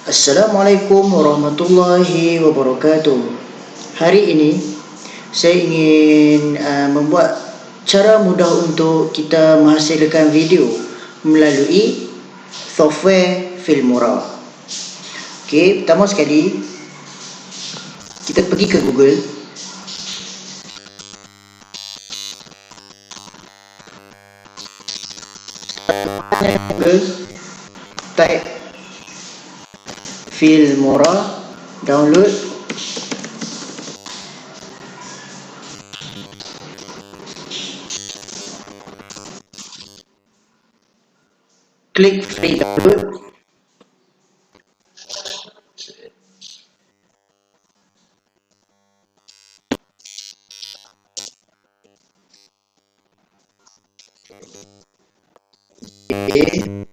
Assalamualaikum warahmatullahi wabarakatuh. Hari ini saya ingin membuat cara mudah untuk kita menghasilkan video melalui software Filmora. Okey, pertama sekali kita pergi ke Google. Google, type Filmora, download. Klik free download. Okay.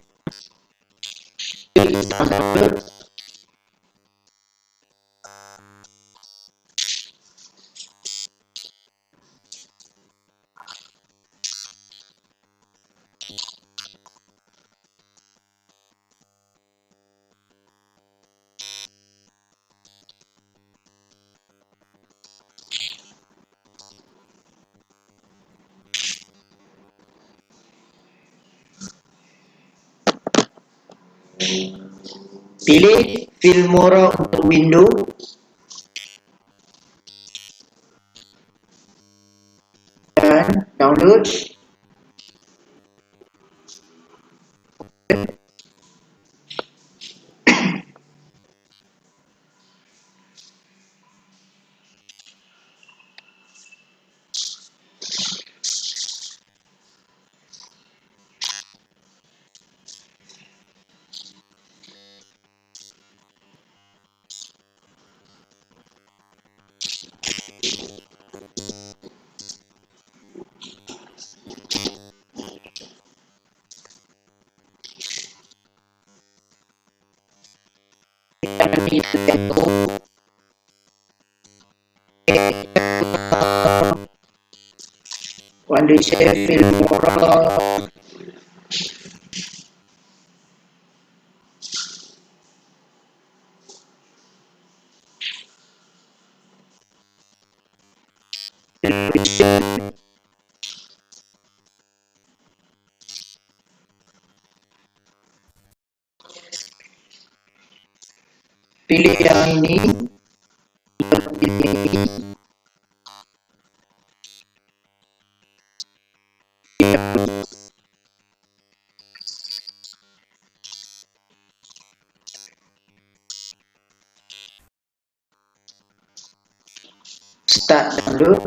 Klik download. Pilih Filmora untuk Windows dan download. Kondisi Filmora. Pilih yang ini. Start download.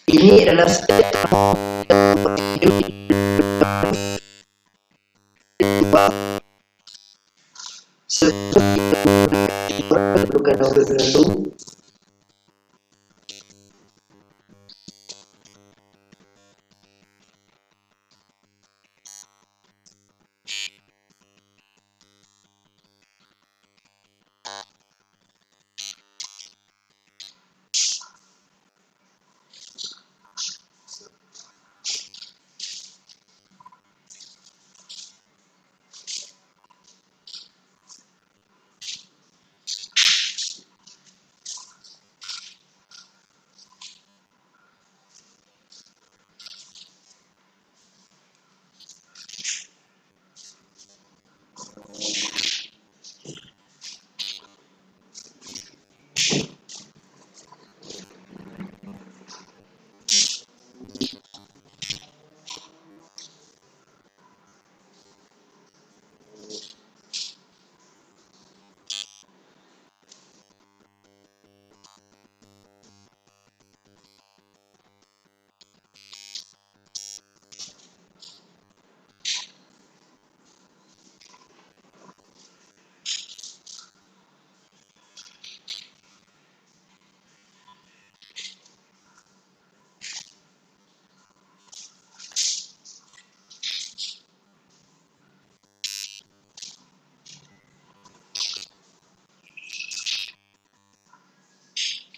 Ini adalah step bukan download dulu.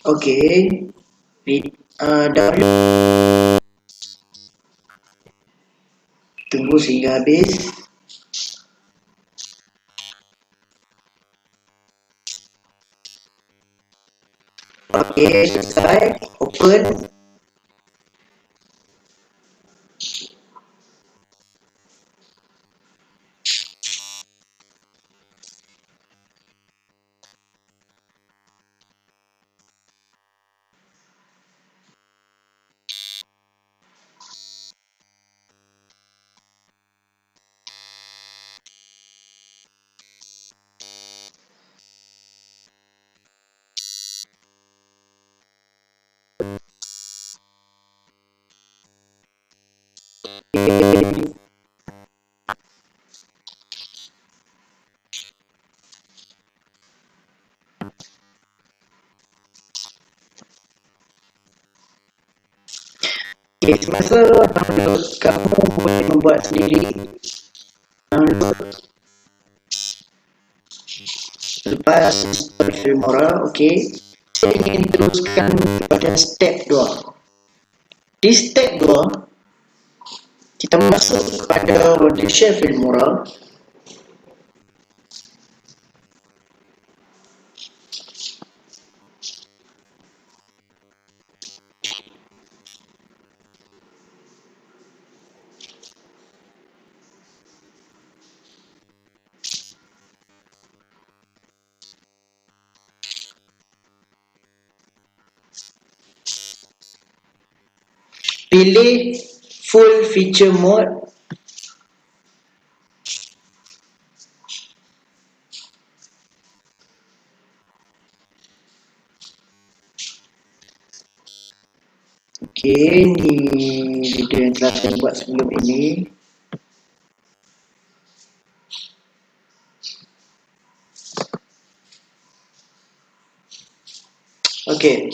Okey. Download, tunggu sehingga habis. Okey, selesai. Open. Okay, semasa download, kamu boleh membuat sendiri. Download. Lepas install Filmora, okey. Saya ingin teruskan pada step 2. Di step 2, kita masuk kepada Wondershare Filmora. Pilih full feature mode. Okey, ni video yang telah saya buat sebelum ini. Okey.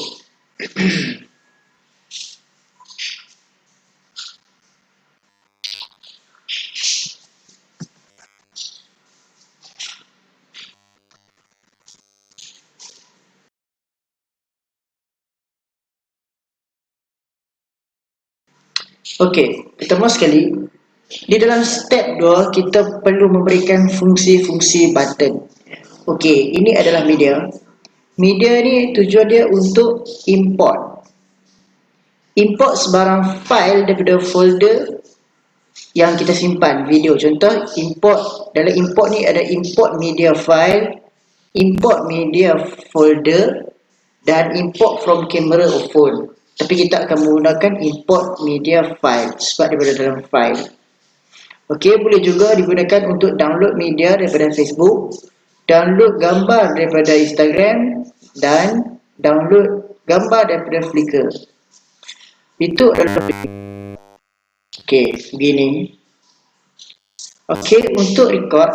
Okey, pertama sekali, di dalam step 2 kita perlu memberikan fungsi-fungsi button. Okey, ini adalah media. Media ni tujuan dia untuk import. Import sebarang file daripada folder yang kita simpan video. Contoh, import, dalam import ni ada import media file, import media folder, dan import from camera or phone. Tapi kita akan menggunakan import media file sebab daripada dalam file. Okey, boleh juga digunakan untuk download media daripada Facebook, download gambar daripada Instagram, dan download gambar daripada Flickr. Itu adalah okey, begini. Okey, untuk record,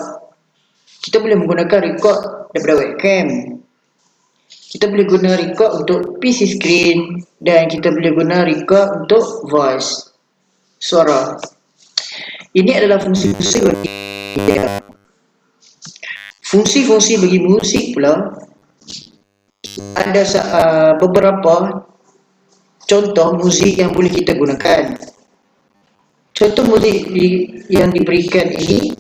kita boleh menggunakan record daripada webcam. Kita boleh guna record untuk PC screen, dan kita boleh guna record untuk voice, suara. Ini adalah fungsi-fungsi bagi media. Fungsi-fungsi bagi musik pula, ada beberapa contoh muzik yang boleh kita gunakan. Contoh muzik yang diberikan ini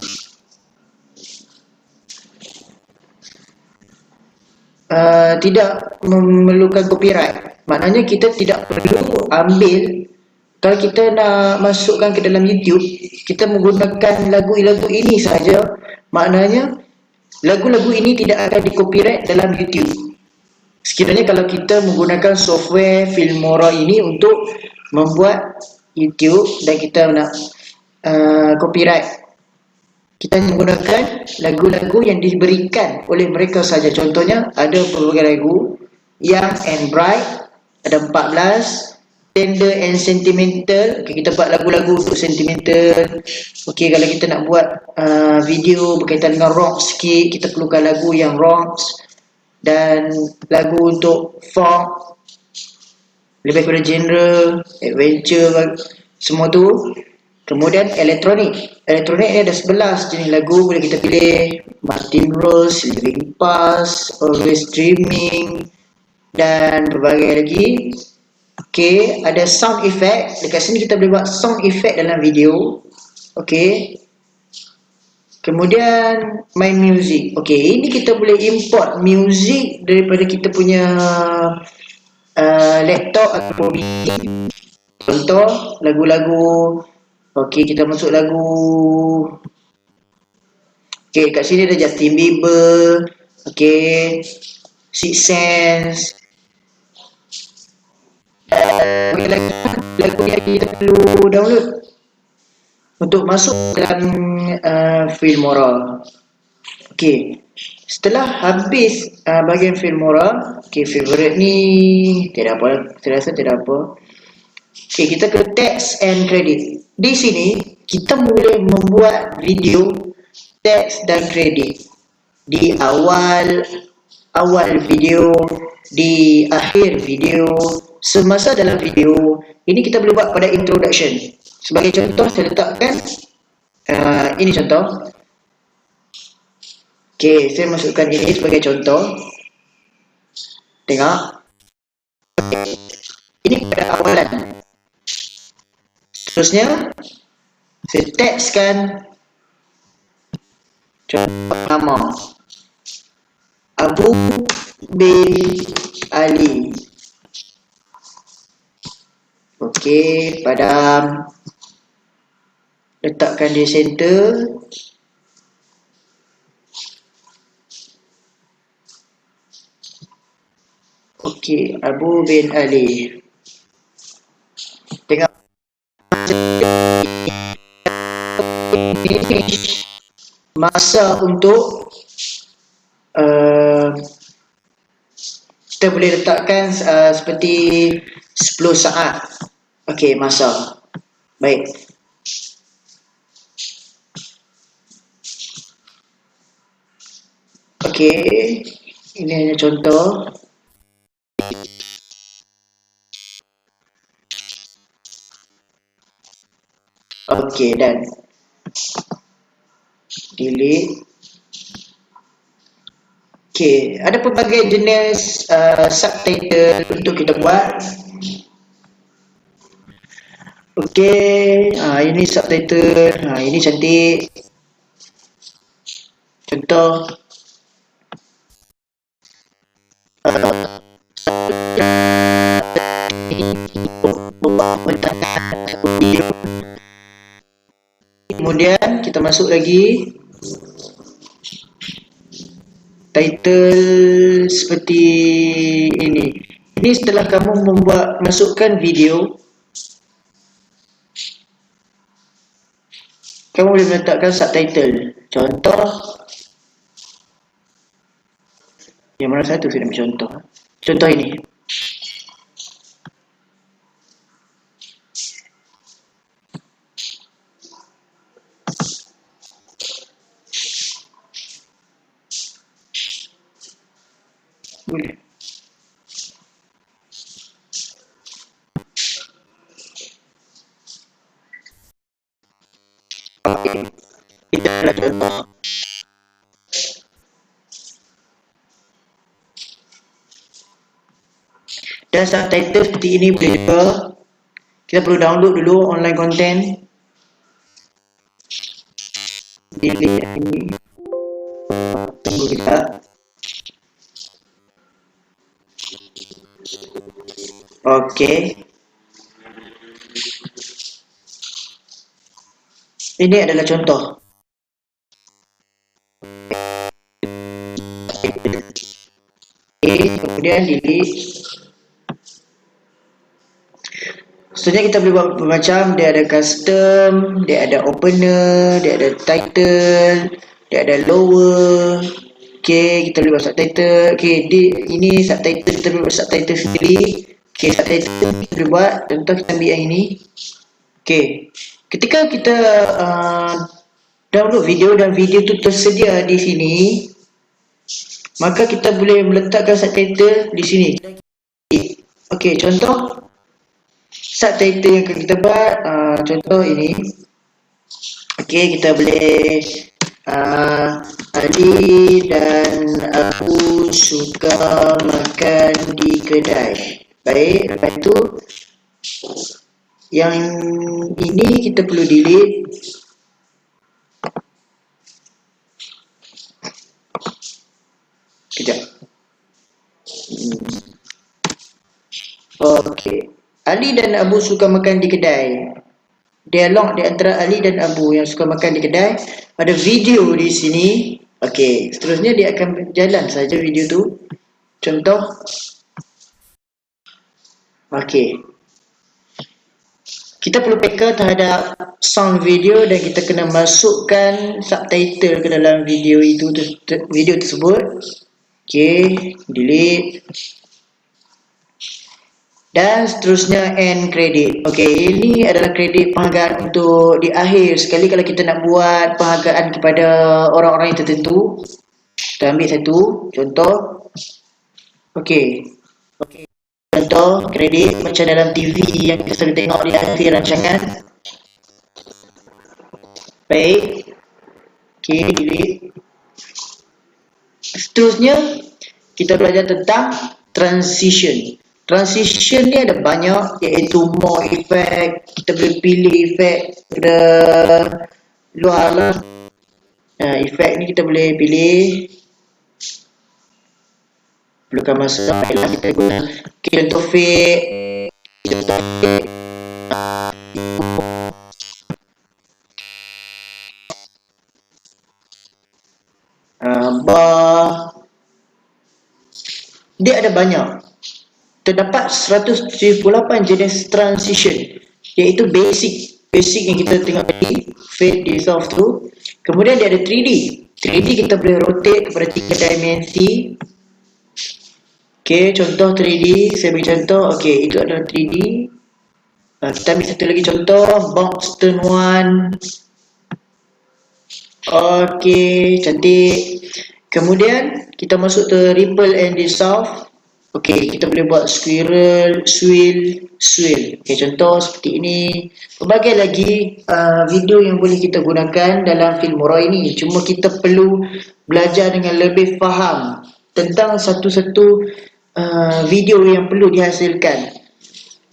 tidak memerlukan copyright. Maknanya kita tidak perlu ambil, kalau kita nak masukkan ke dalam YouTube, kita menggunakan lagu-lagu ini saja, maknanya lagu-lagu ini tidak akan di-copyright dalam YouTube. Sekiranya kalau kita menggunakan software Filmora ini untuk membuat YouTube dan kita nak copyright, kita menggunakan lagu-lagu yang diberikan oleh mereka saja. Contohnya ada berbagai lagu, Young and Bright ada 14, Tender and Sentimental. Okay, kita buat lagu-lagu untuk sentimental. Okey, kalau kita nak buat video berkaitan dengan rock sikit, kita perlukan lagu yang rocks, dan lagu untuk folk, lebih kepada genre adventure, semua tu. Kemudian elektronik. Elektronik ni ada 11 jenis lagu boleh kita pilih. Martin Rose, Living Past, Always Dreaming, dan berbagai lagi. Okey, ada sound effect. Dekat sini kita boleh buat sound effect dalam video. Okey. Kemudian main music. Okey, ini kita boleh import music daripada kita punya laptop atau PC. Contoh lagu-lagu. Okey, kita masuk lagu. Okey, kat sini ada Justin Bieber. Okey, Six Sense. Lagu yang kita perlu download untuk masuk dalam Filmora. Okey, setelah habis bahagian Filmora, okey, favorite ni tidak apa, saya rasa tidak apa. Okey, kita ke text and credit. Di sini kita boleh membuat video teks dan kredit di awal video, di akhir video, semasa dalam video. Ini kita boleh buat pada introduction. Sebagai contoh, saya letakkan ini contoh. Okey, saya masukkan ini sebagai contoh. Tengok. Ini pada awalan. Seterusnya, saya tekskan contoh nama Abu bin Ali. Okey, padam. Letakkan di center. Okey, Abu bin Ali. Tengok. Masa untuk kita boleh letakkan seperti 10 saat. Okey, masa. Baik. Okey, ini hanya contoh. Okey, dan delete. Okey, ada pelbagai jenis subtitle untuk kita buat. Okey, ini subtitle. Ini cantik. Contoh. Kemudian kita masuk lagi title seperti ini. Ini setelah kamu masukkan video, kamu boleh meletakkan subtitle. Contoh, yang mana satu saya nak contoh? Contoh ini. Boleh. Okey, kita ada contoh. Dan subtitle seperti ini boleh juga. Kita perlu download dulu online content. Delete ini. Tunggu kita. Okey. Ini adalah contoh. Kemudian delete. Seterusnya kita boleh buat macam, dia ada custom, dia ada opener, dia ada title, dia ada lower. Okey, kita boleh buat subtitle. Okey, ini subtitle, kita boleh buat subtitle sendiri. Okey, subtitle kita boleh buat. Contoh kita ambil yang ini. Okey, ketika kita download video dan video tu tersedia di sini, maka kita boleh meletakkan subtitle di sini. Okey, contoh subtitle yang akan kita buat, contoh ini. Okey, kita boleh Ali dan aku suka makan di kedai. Baik, lepas tu yang ini kita perlu delete. Kejap. Okey. Ali dan Abu suka makan di kedai. Dialog di antara Ali dan Abu yang suka makan di kedai. Ada video di sini. Okey, seterusnya dia akan berjalan saja video tu. Contoh. Okey. Kita perlu peka terhadap sound video dan kita kena masukkan subtitle ke dalam video itu video tersebut. Okey, delete. Dan seterusnya end credit. Okey, ini adalah kredit penghargaan untuk di akhir sekali kalau kita nak buat penghargaan kepada orang-orang yang tertentu. Kita ambil satu contoh. Okey. Contoh kredit macam dalam TV yang kita sering tengok di akhir rancangan. Baik. Okey, delete. Seterusnya kita belajar tentang transition. Transition ni ada banyak, iaitu more effect. Kita boleh pilih effect pada luar lah. Effect ni kita boleh pilih. Perlukan masa, baiklah kita guna. Okay, contoh fade. Bar. Dia ada banyak. Terdapat 178 jenis transition, iaitu basic yang kita tengok tadi, fade, dissolve tu. Kemudian dia ada 3D. 3D kita boleh rotate kepada 3 dimensi. Okey, contoh 3D, saya beri contoh. Okey, itu adalah 3D. Kita ambil satu lagi contoh, box turn 1. Okey, cantik. Kemudian kita masuk ke ripple and dissolve. Okey, kita boleh buat squirrel, swirl. Okey, contoh seperti ini. Pelbagai lagi video yang boleh kita gunakan dalam Filmora ini. Cuma kita perlu belajar dengan lebih faham tentang satu-satu video yang perlu dihasilkan.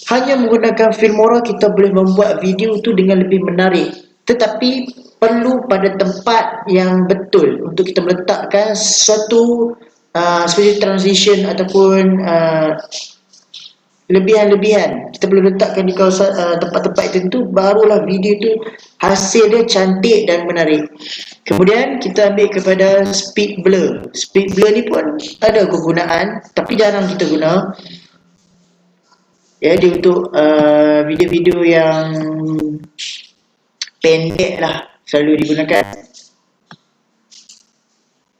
Hanya menggunakan Filmora kita boleh membuat video tu dengan lebih menarik. Tetapi perlu pada tempat yang betul untuk kita meletakkan suatu seperti transition ataupun lebihan-lebihan. Kita perlu letakkan di kawasan tempat-tempat tertentu, barulah video itu hasil dia cantik dan menarik. Kemudian kita ambil kepada speed blur. Speed blur ni pun ada kegunaan, tapi jarang kita guna. Ya, dia untuk video-video yang pendek lah selalu digunakan.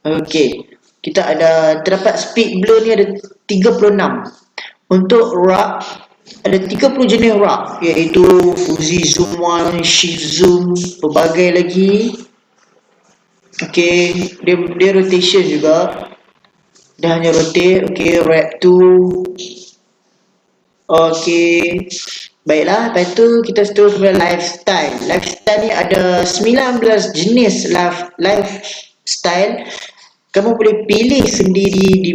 Okey. Kita ada terdapat speed blur ni ada 36. Untuk RAW ada 30 jenis RAW, iaitu Fuji Zoom 1, Shift Zoom, pelbagai lagi. Okey, dia rotation juga. Dia hanya rotate. Okey, wrap 2. Okey. Baiklah, lepas tu kita terus kepada lifestyle. Lifestyle ni ada 19 jenis lifestyle. Kamu boleh pilih sendiri di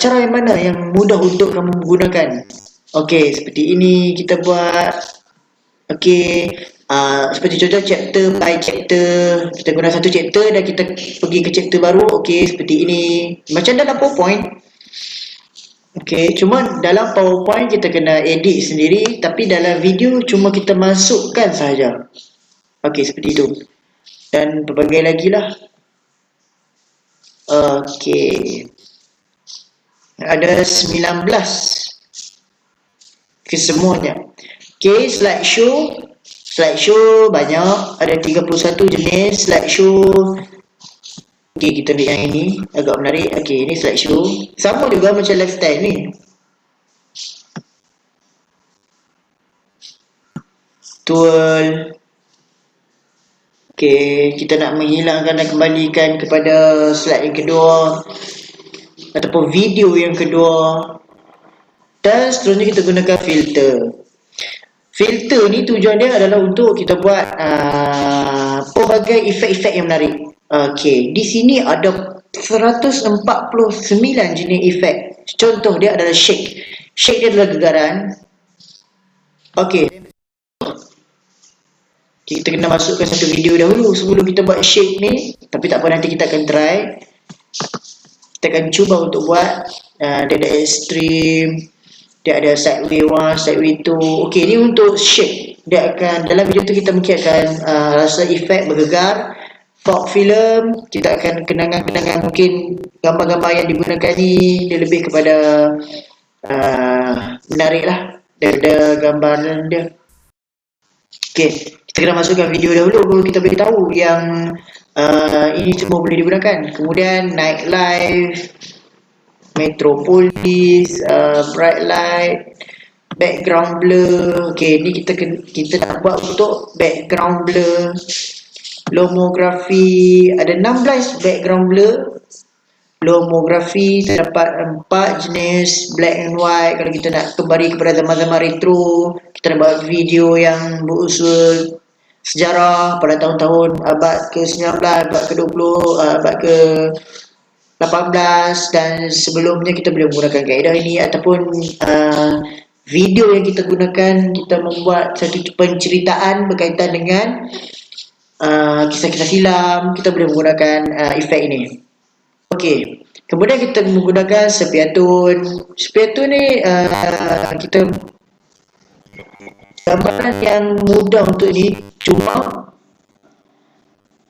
cara yang mana yang mudah untuk kamu menggunakan. Okey, seperti ini kita buat. Okey, seperti contoh chapter by chapter. Kita guna satu chapter dan kita pergi ke chapter baru. Okey, seperti ini. Macam dalam PowerPoint. Okey, cuma dalam PowerPoint kita kena edit sendiri, tapi dalam video cuma kita masukkan sahaja. Okey, seperti itu. Dan pelbagai lagi lah. Okey. Ada 19 kesemuanya. Okey, slideshow banyak, ada 31 jenis slideshow. Okey, kita ambil yang ini, agak menarik. Okey, ini slideshow. Sama juga macam lifestyle ni. Tool. Okey, kita nak menghilangkan dan kembalikan kepada slide yang kedua ataupun video yang kedua. Dan seterusnya kita gunakan filter. Filter ni tujuan dia adalah untuk kita buat pelbagai efek-efek yang menarik. Okey, di sini ada 149 jenis efek. Contoh dia adalah shake. Shake dia adalah gegaran. Okey, kita kena masukkan satu video dahulu sebelum kita buat shake ni. Tapi tak apa, nanti kita akan try. Kita akan cuba untuk buat. Dia ada extreme, dia ada sideway 1, sideway 2. Okey, ni untuk shake. Dia akan, dalam video tu kita mungkin akan rasa efek bergegar. Fog film, kita akan kenangan-kenangan, mungkin gambar-gambar yang digunakan ni dia lebih kepada menarik lah daripada gambaran dia. Okey, kita kena masukkan video dahulu baru kita boleh tahu yang ini semua boleh digunakan. Kemudian night life, metropolis, bright light, background blur. Okey, ni kita nak buat untuk background blur. Lomografi, ada 16 background blur. Lomografi terdapat 4 jenis, black and white. Kalau kita nak kembali kepada zaman-zaman retro, kita nak buat video yang berusul sejarah pada tahun-tahun abad ke-19, abad ke-20, abad ke-18 dan sebelumnya, kita boleh menggunakan kaedah ini. Ataupun video yang kita gunakan, kita membuat satu penceritaan berkaitan dengan kisah-kisah silam, kita boleh menggunakan efek ini. Okey, kemudian kita menggunakan sepiatun. Sepiatun ni kita gambaran yang mudah untuk ni, cuma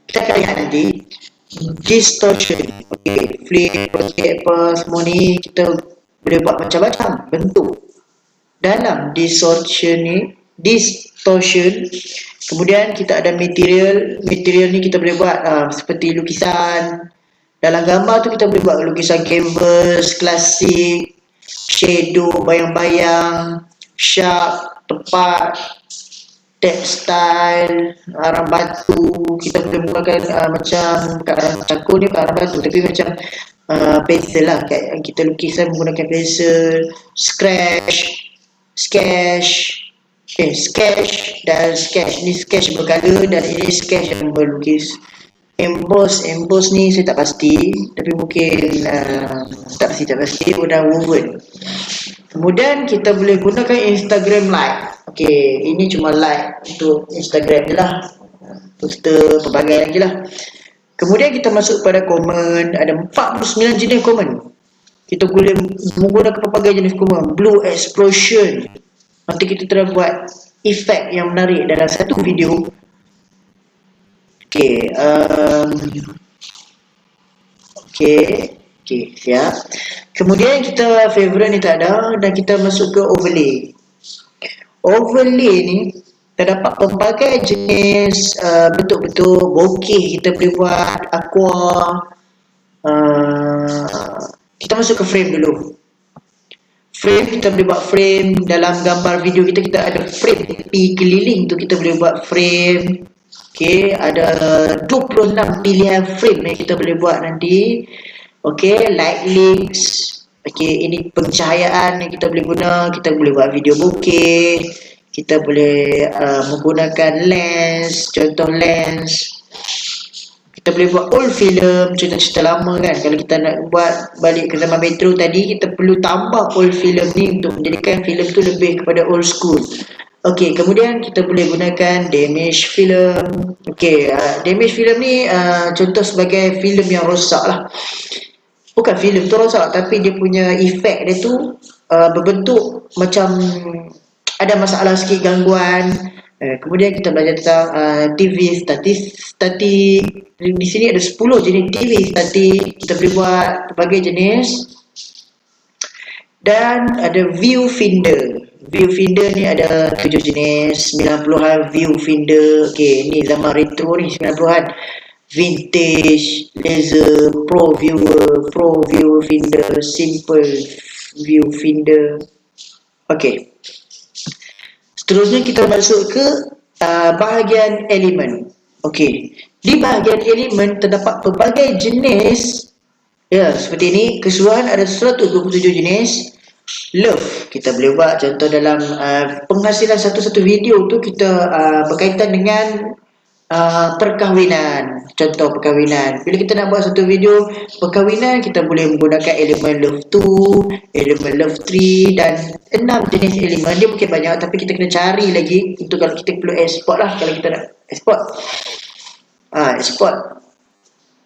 kita akan lihat nanti distortion. Okey, flip, rotate apa semua ni kita boleh buat macam-macam bentuk dalam distortion. Kemudian kita ada material ni kita boleh buat seperti lukisan. Dalam gambar tu kita boleh buat lukisan canvas, klasik, shadow, bayang-bayang, sharp, tepat, textile, arang batu. Kita boleh menggunakan macam cakul ni, arang batu, tapi macam pensel lah. Kita lukisan menggunakan pensel, sketch dan sketch. Ni sketch berkala dan ini sketch yang berlukis. Emboss ni saya tak pasti, tapi mungkin tak pasti udah woven. Kemudian kita boleh gunakan Instagram Live. Okey, ini cuma live untuk Instagram je lah, poster pelbagai lagi lah. Kemudian kita masuk pada komen. Ada 49 jenis komen. Kita boleh menggunakan pelbagai jenis komen. Blue explosion, nanti kita telah buat efek yang menarik dalam satu video. Okey, siap. Kemudian kita favorite ni tak ada, dan kita masuk ke overlay. Overlay ni terdapat pelbagai jenis bentuk-bentuk bokeh kita boleh buat, aqua. Kita masuk ke frame dulu. Frame, kita boleh buat frame dalam gambar video kita ada frame tepi keliling tu, kita boleh buat frame. Okey, ada 26 pilihan frame yang kita boleh buat nanti. Okey, light leaks. Okey, ini pencahayaan yang kita boleh guna. Kita boleh buat video bokeh. Kita boleh menggunakan lens, contoh lens. Kita boleh buat old film, cerita-cerita lama kan. Kalau kita nak buat balik ke zaman metro tadi, kita perlu tambah old film ni untuk menjadikan filem tu lebih kepada old school. Okey, kemudian kita boleh gunakan damage film. Okey, damage film ni contoh sebagai filem yang rosak lah. Bukan filem tu rosak, tapi dia punya efek dia tu berbentuk macam ada masalah sikit, gangguan. Kemudian kita belajar tentang TV statik. Di sini ada 10 jenis TV statik. Kita boleh buat berbagai jenis. Dan ada viewfinder. Viewfinder ni ada 7 jenis, 90-an viewfinder. Okey, ni zaman retro ni, 90-an. Vintage, laser, pro viewfinder, simple viewfinder. Okey. Seterusnya kita masuk ke bahagian elemen. Okey. Di bahagian elemen terdapat pelbagai jenis. Ya, seperti ini. Keseluruhan ada 127 jenis. Love kita boleh buat contoh dalam penghasilan satu-satu video tu kita berkaitan dengan perkahwinan. Contoh perkahwinan, bila kita nak buat satu video perkahwinan, kita boleh menggunakan elemen love 2, elemen love 3 dan 6 jenis elemen. Dia mungkin banyak tapi kita kena cari lagi untuk kalau kita perlu export lah, kalau kita nak export. Export.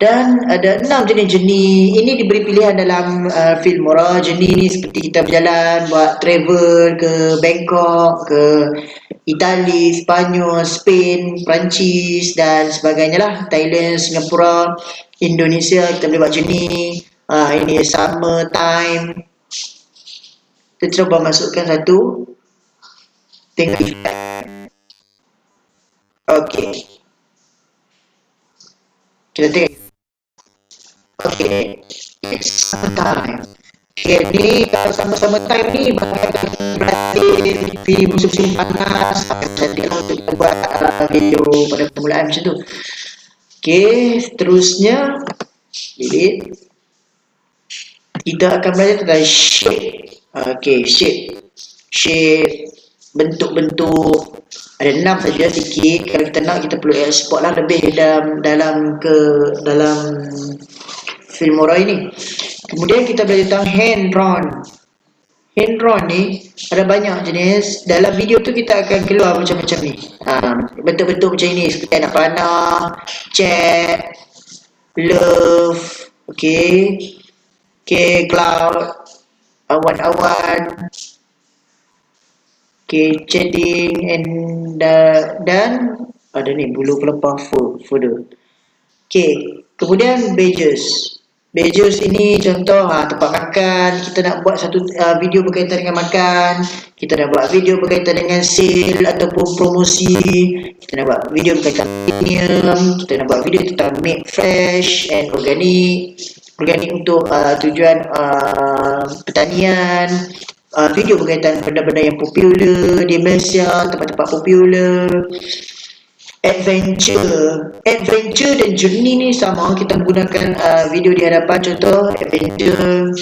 Dan ada 6 jenis-jenis. Ini diberi pilihan dalam Filmora. Jenis ni seperti kita berjalan buat travel ke Bangkok, ke Itali, Spanyol, Spain, Perancis dan sebagainya lah. Thailand, Singapura, Indonesia kita boleh buat jenis. Ini summer time. Kita cuba masukkan satu. Tengok effect. Okey. Kita tengok. Okay, summer time. Okay, ni kalau sama-sama time ni berarti di musim-musim panas, jadi untuk kita buat video pada permulaan macam tu. Okay, seterusnya delete. Kita akan belajar tentang shape. Okay, shape bentuk-bentuk ada 6 saja sikit. Kalau kita nak kita perlu export lah lebih dalam Filmora ini. Kemudian kita belajar tentang hand drawn. Hand drawn ni ada banyak jenis. Dalam video tu kita akan keluar macam-macam ni. Bentuk-bentuk macam ini seperti anak panah, chat, love, okay, cloud, awan-awan, okay, chatting dan ada ni bulu pelepah folder. Okay, kemudian badges. Badges ini contoh tempat makan. Kita nak buat satu video berkaitan dengan makan. Kita nak buat video berkaitan dengan sale ataupun promosi. Kita nak buat video berkaitan premium. Kita nak buat video tentang made fresh and organic. Organik untuk tujuan pertanian. Video berkaitan benda-benda yang popular di Malaysia, tempat-tempat popular. Adventure dan journey ni sama, kita menggunakan video di hadapan, contoh adventure,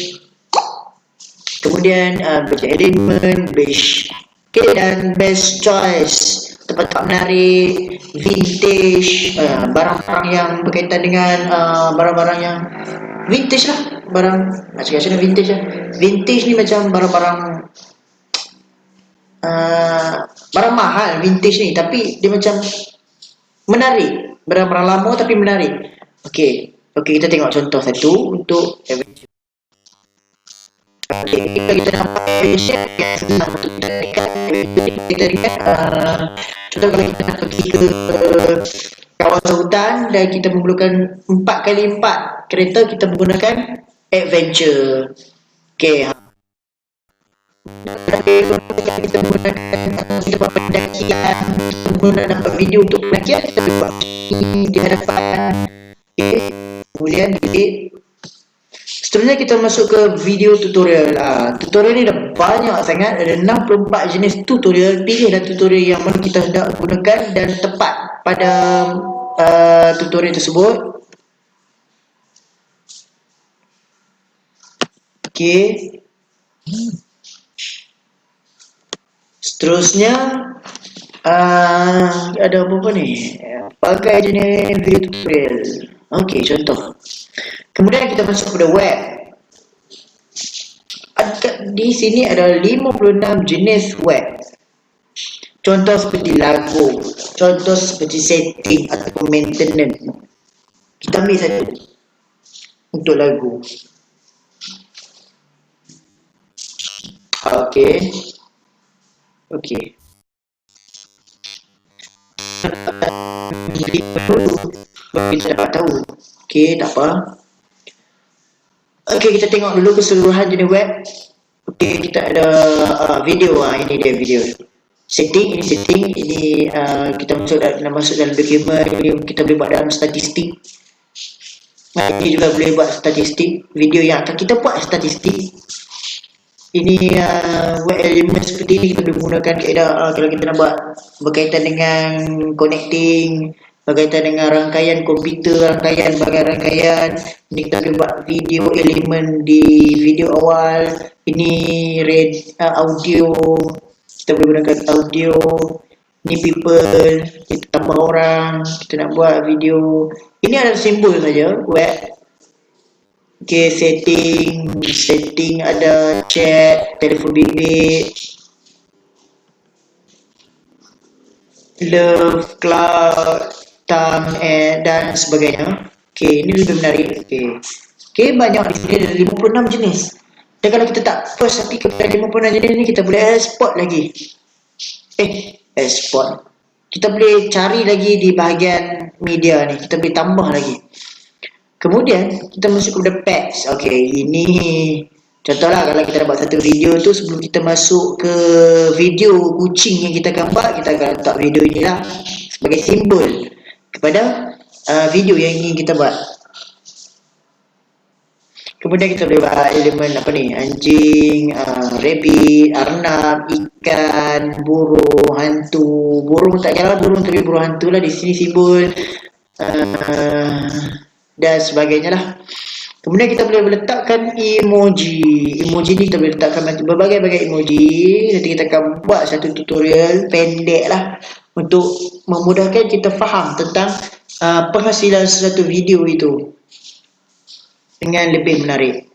kemudian budget element, base, okay, dan best choice, tempat menarik, vintage, barang-barang yang berkaitan dengan barang-barang yang vintage lah, macam-macam vintage lah. Vintage ni macam barang-barang barang mahal vintage ni, tapi dia macam menarik, barang-barang lama tapi menarik. Okey, kita tengok contoh satu untuk adventure. Okey, kita nak adventure senang untuk kita lihat. Contoh kalau kita nak pergi ke kawasan hutan dan kita memerlukan 4x4 kereta, kita menggunakan adventure. Okey, kita buat pendakian, kita dapat video untuk pendakian, kita buat di hadapan. Okay. Kemudian delete. Seterusnya kita masuk ke video tutorial. Tutorial ni dah banyak sangat, ada 64 jenis tutorial. Pilihlah tutorial yang mana kita hendak gunakan dan tepat pada tutorial tersebut. Okay. Seterusnya ada apa ni? Pakai jenis video tutorial. Okey, contoh. Kemudian kita masuk pada web. Di sini ada 56 jenis web. Contoh seperti lagu, contoh seperti setting atau maintenance. Kita ambil satu untuk lagu. Okey. Kita dapat tahu. Okey, tak apa. Okey, kita tengok dulu keseluruhan jenis web. Okey, kita ada video. Ini dia video. Setting, ini kita masuk dalam dokumen. Ini kita boleh buat dalam statistik. Ini juga boleh buat statistik. Video yang akan kita buat statistik. Ini web element seperti ini kita boleh menggunakan kaedah kalau kita nak buat berkaitan dengan connecting, berkaitan dengan rangkaian komputer, rangkaian. Ini kita boleh buat video elemen di video awal. Ini audio, kita boleh gunakan audio. Ni people, kita tambah orang, kita nak buat video. Ini adalah simbol saja, web. Okay, setting ada chat, telefon bimbit, love, cloud, time, dan sebagainya. Okay, ini lebih menarik. Okay, banyak di sini ada 56 jenis. Dan kalau kita tak post tapi kepada 56 jenis ni, kita boleh export lagi. Export. Kita boleh cari lagi di bahagian media ni, kita boleh tambah lagi. Kemudian kita masuk kepada packs. Okay, ini contohlah kalau kita buat satu video tu, sebelum kita masuk ke video kucing yang kita gambar, kita akan letak video ni lah sebagai simbol kepada video yang ingin kita buat. Kemudian kita boleh buat elemen apa ni, anjing, rabbit, arnab, ikan, burung, hantu. Burung tak kira burung, tapi burung hantu lah di sini simbol, dan sebagainya lah. Kemudian kita boleh letakkan emoji. Emoji ni kita boleh letakkan berbagai-bagai emoji. Nanti kita akan buat satu tutorial pendek lah untuk memudahkan kita faham tentang penghasilan satu video itu dengan lebih menarik.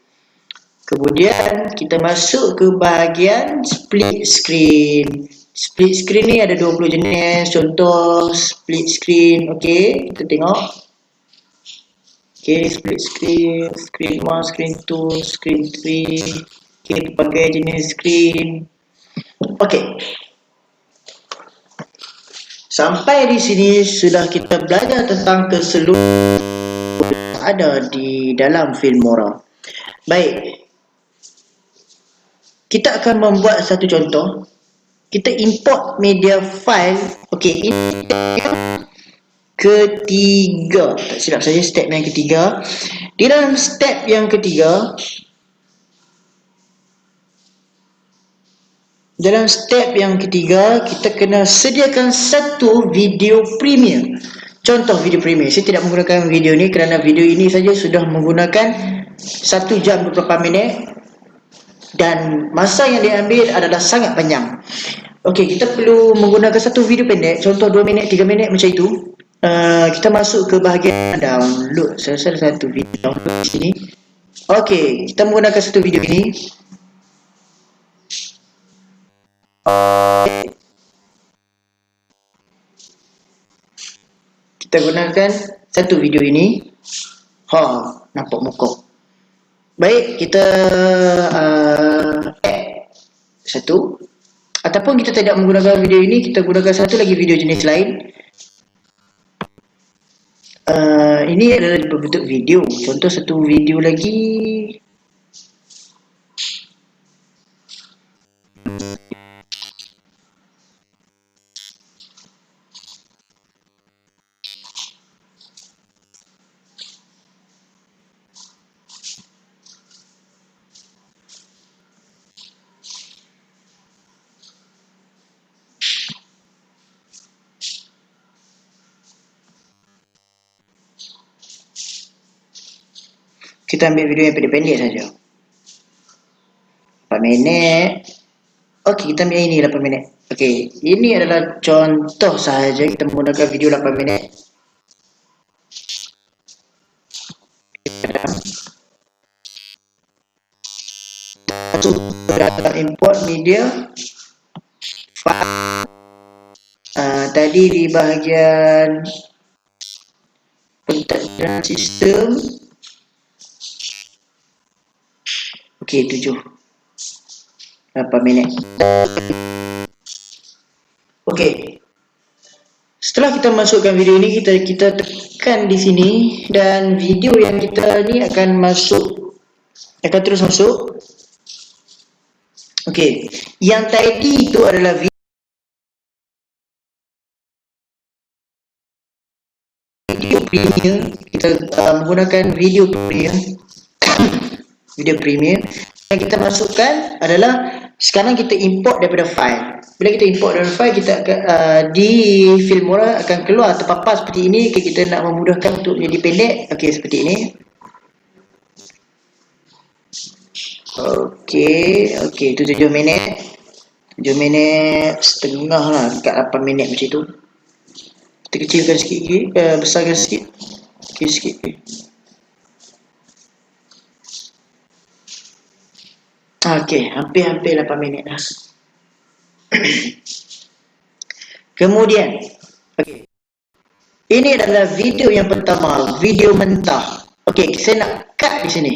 Kemudian kita masuk ke bahagian split screen. Split screen ni ada 20 jenis. Contoh split screen. Okay, kita tengok. Okay, split screen, screen 1, screen 2, screen 3. Okay, pelbagai jenis screen. Okay. Sampai di sini sudah kita belajar tentang keseluruhan ada di dalam Filmora. Baik. Kita akan membuat satu contoh. Kita import media file. Okay, ini ketiga, tak silap saja step yang ketiga. Di dalam step yang ketiga, kita kena sediakan satu video premier. Contoh video premier, saya tidak menggunakan video ni kerana video ini saja sudah menggunakan 1 jam 24 minit dan masa yang diambil adalah sangat panjang. Okey, kita perlu menggunakan satu video pendek, contoh 2 minit, 3 minit macam itu. Kita masuk ke bahagian download. Saya rasa ada satu video download di sini. Okey, kita menggunakan satu video ini. Kita gunakan satu video ini. Nampak muka. Baik, kita add satu. Ataupun kita tidak menggunakan video ini, kita gunakan satu lagi video jenis lain. Ini adalah berbentuk video. Contoh satu video lagi. Kita ambil video yang pendek-pendek saja. 4 minit. Okey, kita ambil yang ini 8 minit. Okey, ini adalah contoh sahaja kita menggunakan video 8 minit. Masuk ke dalam import media. Tadi di bahagian pentadbiran sistem. Okey, 7 8 minit. Okey. Setelah kita masukkan video ini, kita tekan di sini dan video yang kita ni akan terus masuk. Okey. Yang tadi itu adalah video premier. Kita menggunakan video premier. Video premier yang kita masukkan adalah sekarang kita import daripada file. Bila kita import daripada file, kita akan di Filmora akan keluar terpapar seperti ini. Kita nak memudahkan untuk jadi pendek. Okey, seperti ini. Okey, itu 7 minit. 7 minit setengah lah, dekat 8 minit macam tu. Kita kecilkan sikit lagi, besarkan sikit. Okay, sikit. Okay, hampir-hampir 8 minit dah. Kemudian, okay, ini adalah video yang pertama, video mentah. Okay, saya nak cut di sini.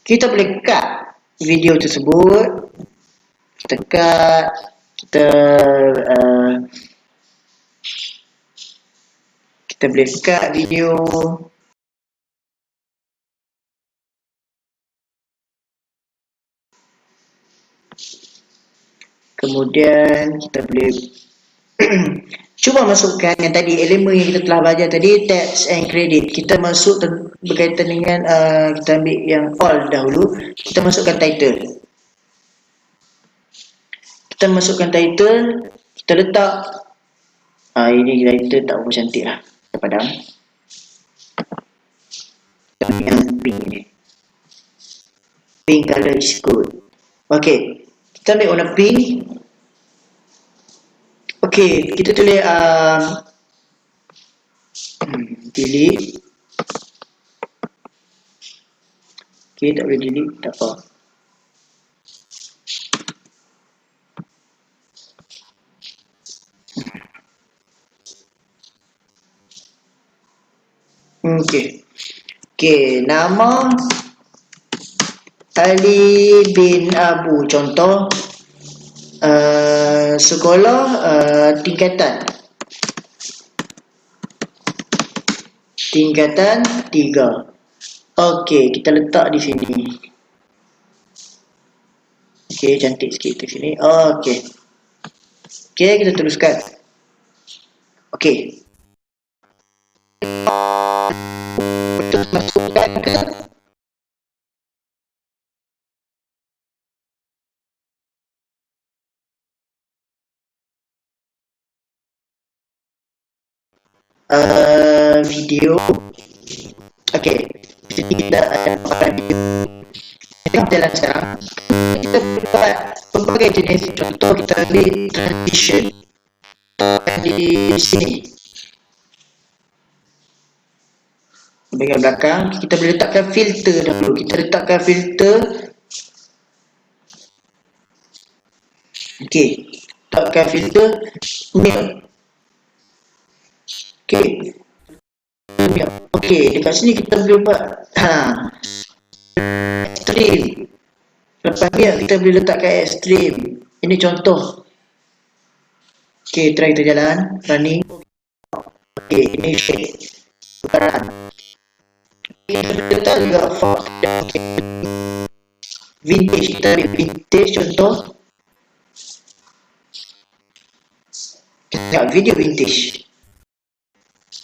Kita boleh cut video tersebut. Kita cut, kita boleh cut video. Kemudian kita boleh cuba masukkan yang tadi, elemen yang kita telah belajar tadi, text and credit. Kita masuk berkaitan dengan kita ambil yang all dahulu. Kita masukkan title. Kita masukkan title, kita letak ini title tak berapa cantik lah, kita padam. Yang pink ni, pink color is good. Okay, kita ambil warna pink. Okay, kita tulis delete. Okay, tak boleh delete, tak apa. Okay, nama Ali bin Abu, contoh. Sekolah tingkatan 3. Okey, kita letak di sini. Okey, cantik sikit di sini. Okey. Okey, kita teruskan. Okey. Kita masukkan ke video. Okey, sini kita ada video. Kita jalan sekarang. Kita buat berbagai jenis. Contoh kita ambil transition di sini. Bahagian belakang kita boleh letakkan filter dahulu. Kita letakkan filter. Okey, letakkan filter milk. Okey. Okey, dekat sini kita boleh buat extreme. Lepas ni kita boleh letakkan extreme. Ini contoh. Okey, try kita jalan running. Okey, ini shade. Sekarang kita boleh letak juga font. Vintage, kita ambil vintage contoh. Kita tengok video vintage.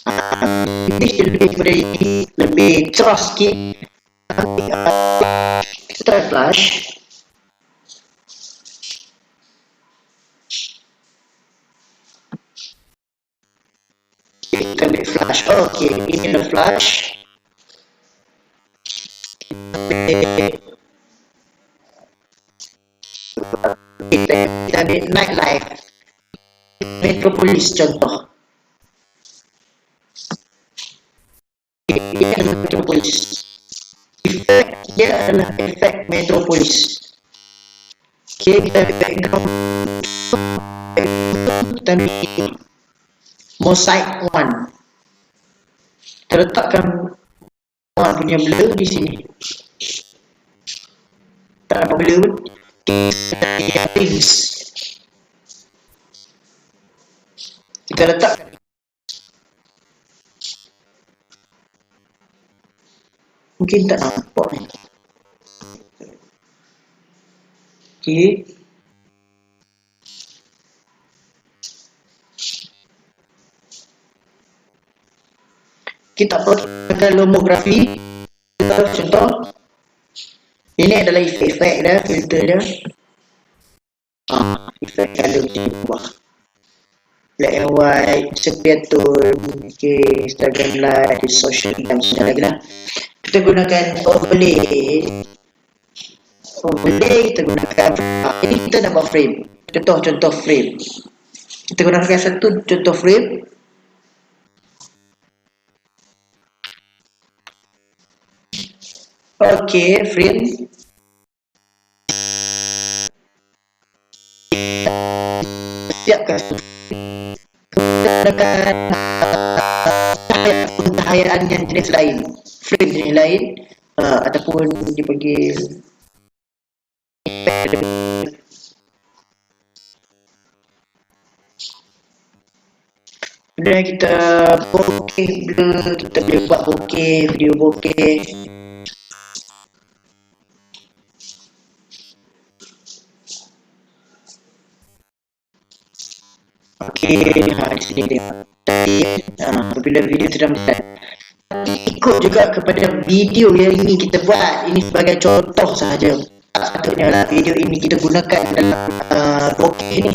Vintage dia lebih daripada ini, lebih cerah sikit. Kita try flash. Kita ambil flash. Okey, ini adalah flash. Kita ambil nightlife. Metropolis contoh. Ini adalah Metropolis. Efek dia adalah efek Metropolis. Okay, kita ambil background. Kita ambil mosaic 1. Kita letakkan punya blur di sini. Tak apa blur pun. Kita ambil things. Kita letakkan. Mungkin tak nampak ni. Okey. Kita pakai lomografi. Contoh. Ini adalah efek dia, filter dia. Efek color di bawah. Black and white, sepia tone, okay, Instagram live, social dan sebagainya. Kita gunakan overlay. boleh kita gunakan. Ini kita nak buat frame. Contoh frame. Kita gunakan satu contoh frame. Okey, frame. Siapkan gunakan pencahayaan yang jenis lain, frame jenis lain, ataupun dipanggil kemudian kita bokeh blur, kita boleh buat bokeh, video bokeh. Okey, di sini tengok. Apabila video sudah melihat, ikut juga kepada video yang ini kita buat. Ini sebagai contoh sahaja. Sepatutnya lah video ini kita gunakan dalam bokeh ni.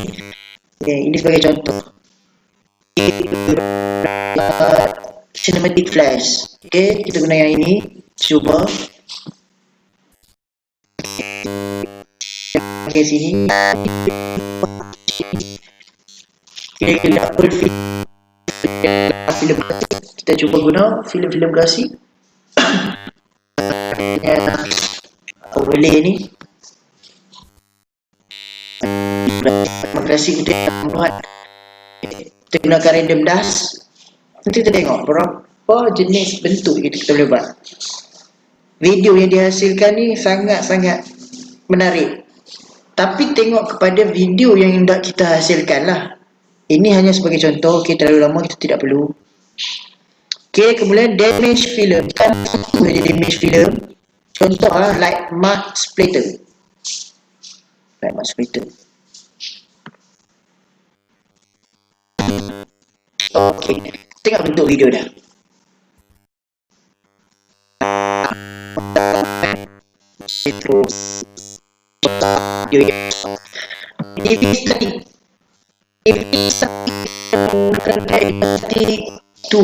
Okay, ini sebagai contoh. Cinematic flash. Okay, kita guna yang ini. Cuba. Okay, sini. Kita full film. Kita cuba guna filem-filem grafik. Overlay ni. Grafik kita buat. Kita gunakan random dust. Nanti kita tengok berapa jenis bentuk kita boleh buat. Video yang dihasilkan ni sangat-sangat menarik. Tapi tengok kepada video yang hendak kita hasilkan lah. Ini hanya sebagai contoh. Okay, terlalu lama kita tidak perlu. Okay, kemudian damage film. Kan boleh damage film. Contoh lah, like mud splatter. Like mud splatter. Okay, tengok bentuk video dah. Ini tadi. Ini itu.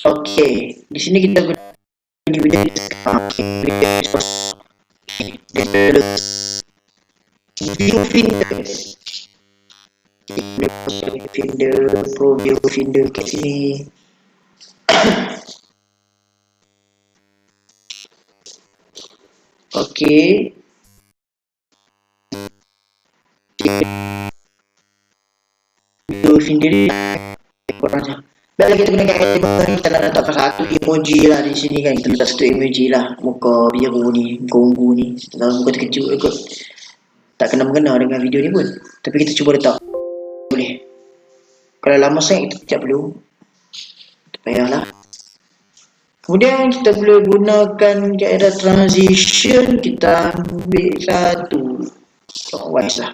Okey, di sini kita guna video viewfinder pro viewfinder kat sini. Okey. Viewfinder ni korang je. Baiklah, kita gunakan kategori. Kita nak letak satu emoji lah di sini kan. Kita letak satu emoji lah. Muka biru ni, muka ungu ni. Kita tahu muka terkejut kot. Tak kena-mengena dengan video ni pun. Tapi kita cuba letak. Boleh. Kalau lama sangat kita tidak perlu. Tak payahlah. Kemudian kita boleh gunakan kaedah transition. Kita ambil satu clockwise lah.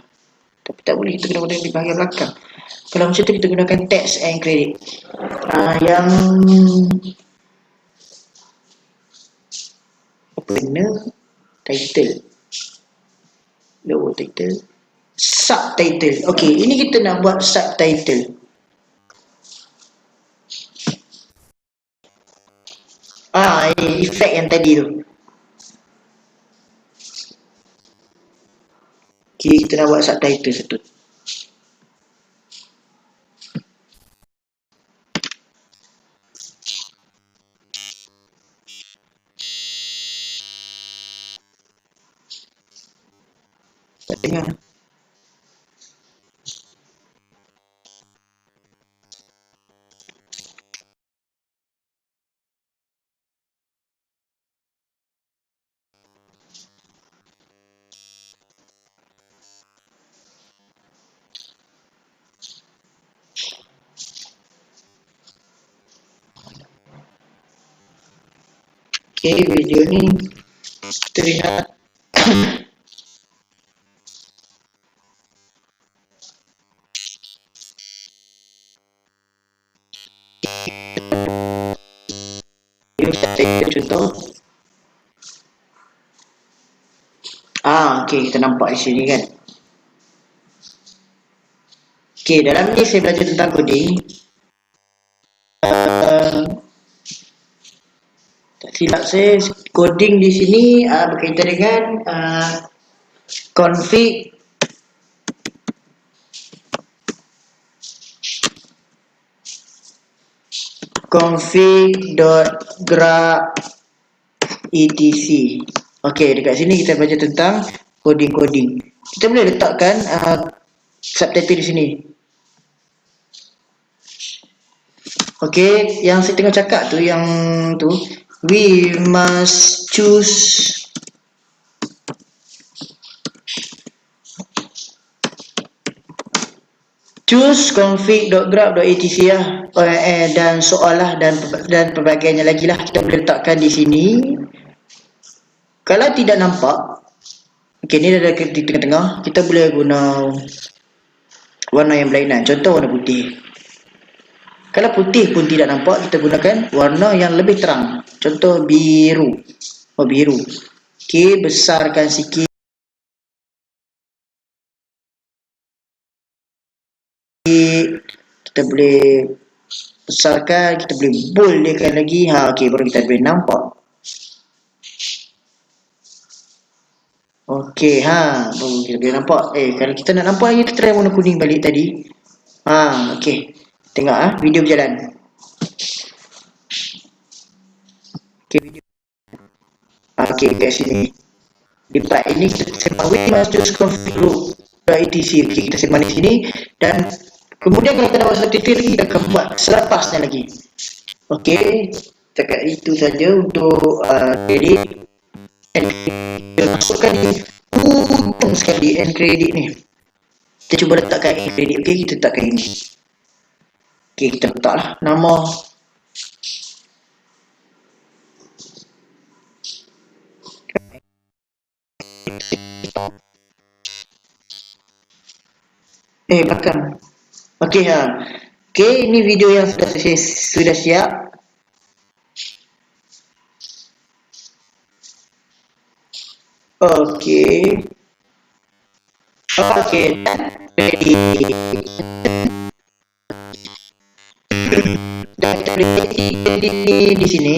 Tapi tak boleh, kita kena guna di bahagian belakang. Kalau macam tu kita gunakan text and credit. Yang opener, title, lower title, subtitle. Okey, ini kita nak buat subtitle. Ini efek yang tadi tu. Okey, kita nak buat subtitle satu. Tak dengar. Okey, video ni kita lihat. Contoh. Okey, kita nampak di sini kan. Okey, dalam ni saya belajar tentang coding. silap saya, coding di sini berkaitan dengan config config.graph etc. Okey, dekat sini kita baca tentang coding. Kita boleh letakkan subtitle di sini. Okey, yang saya tengah cakap tu, yang tu, we must choose config.graph.etc lah, dan soal lah, dan pelbagai lagi lah kita boleh letakkan di sini. Kalau tidak nampak, okey, ni dah di tengah-tengah, kita boleh guna warna yang berlainan, contoh warna putih. Kalau putih pun tidak nampak, kita gunakan warna yang lebih terang, contoh biru. Biru. Okey, besarkan sikit. Kita boleh besarkan, kita boleh boldkan lagi. Okey, baru kita boleh nampak. Okey, baru kita boleh nampak. Kalau kita nak nampak lagi, kita try warna kuning balik tadi. Okey. Tengok video berjalan. Okey, video. Okey, kat sini. Di part ini kita sembang we must choose config.etc. Okey, kita sembang di sini, dan kemudian kalau kita nak buat subtitle lagi, kita akan buat selepasnya lagi. Okey, cakap itu saja untuk edit. Kita masukkan di untung sekali end credit ni. Kita cuba letakkan end credit. Okey, kita letakkan ini. Okey, kita letaklah nama. Belakang. Okey, Okey, ini video yang sudah siap. Okey. Okey, ready. Dan kita boleh edit di sini.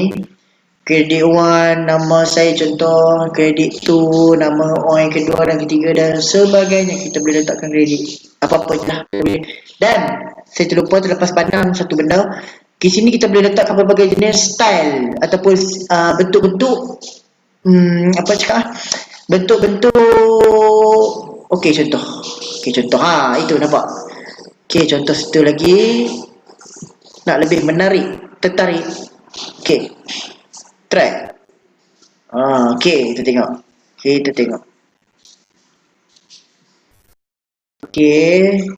Kredit 1, nama saya contoh, kredit 2, nama orang yang kedua dan ketiga dan sebagainya. Kita boleh letakkan kredit apa-apa je lah. Dan saya terlupa terlepas pandang satu benda. Di sini kita boleh letakkan berbagai jenis style ataupun bentuk-bentuk bentuk-bentuk. Okey, contoh. Itu nampak. Okey, contoh satu lagi. Nak lebih menarik, tertarik. Okey. Try. Okey, kita tengok. Okey.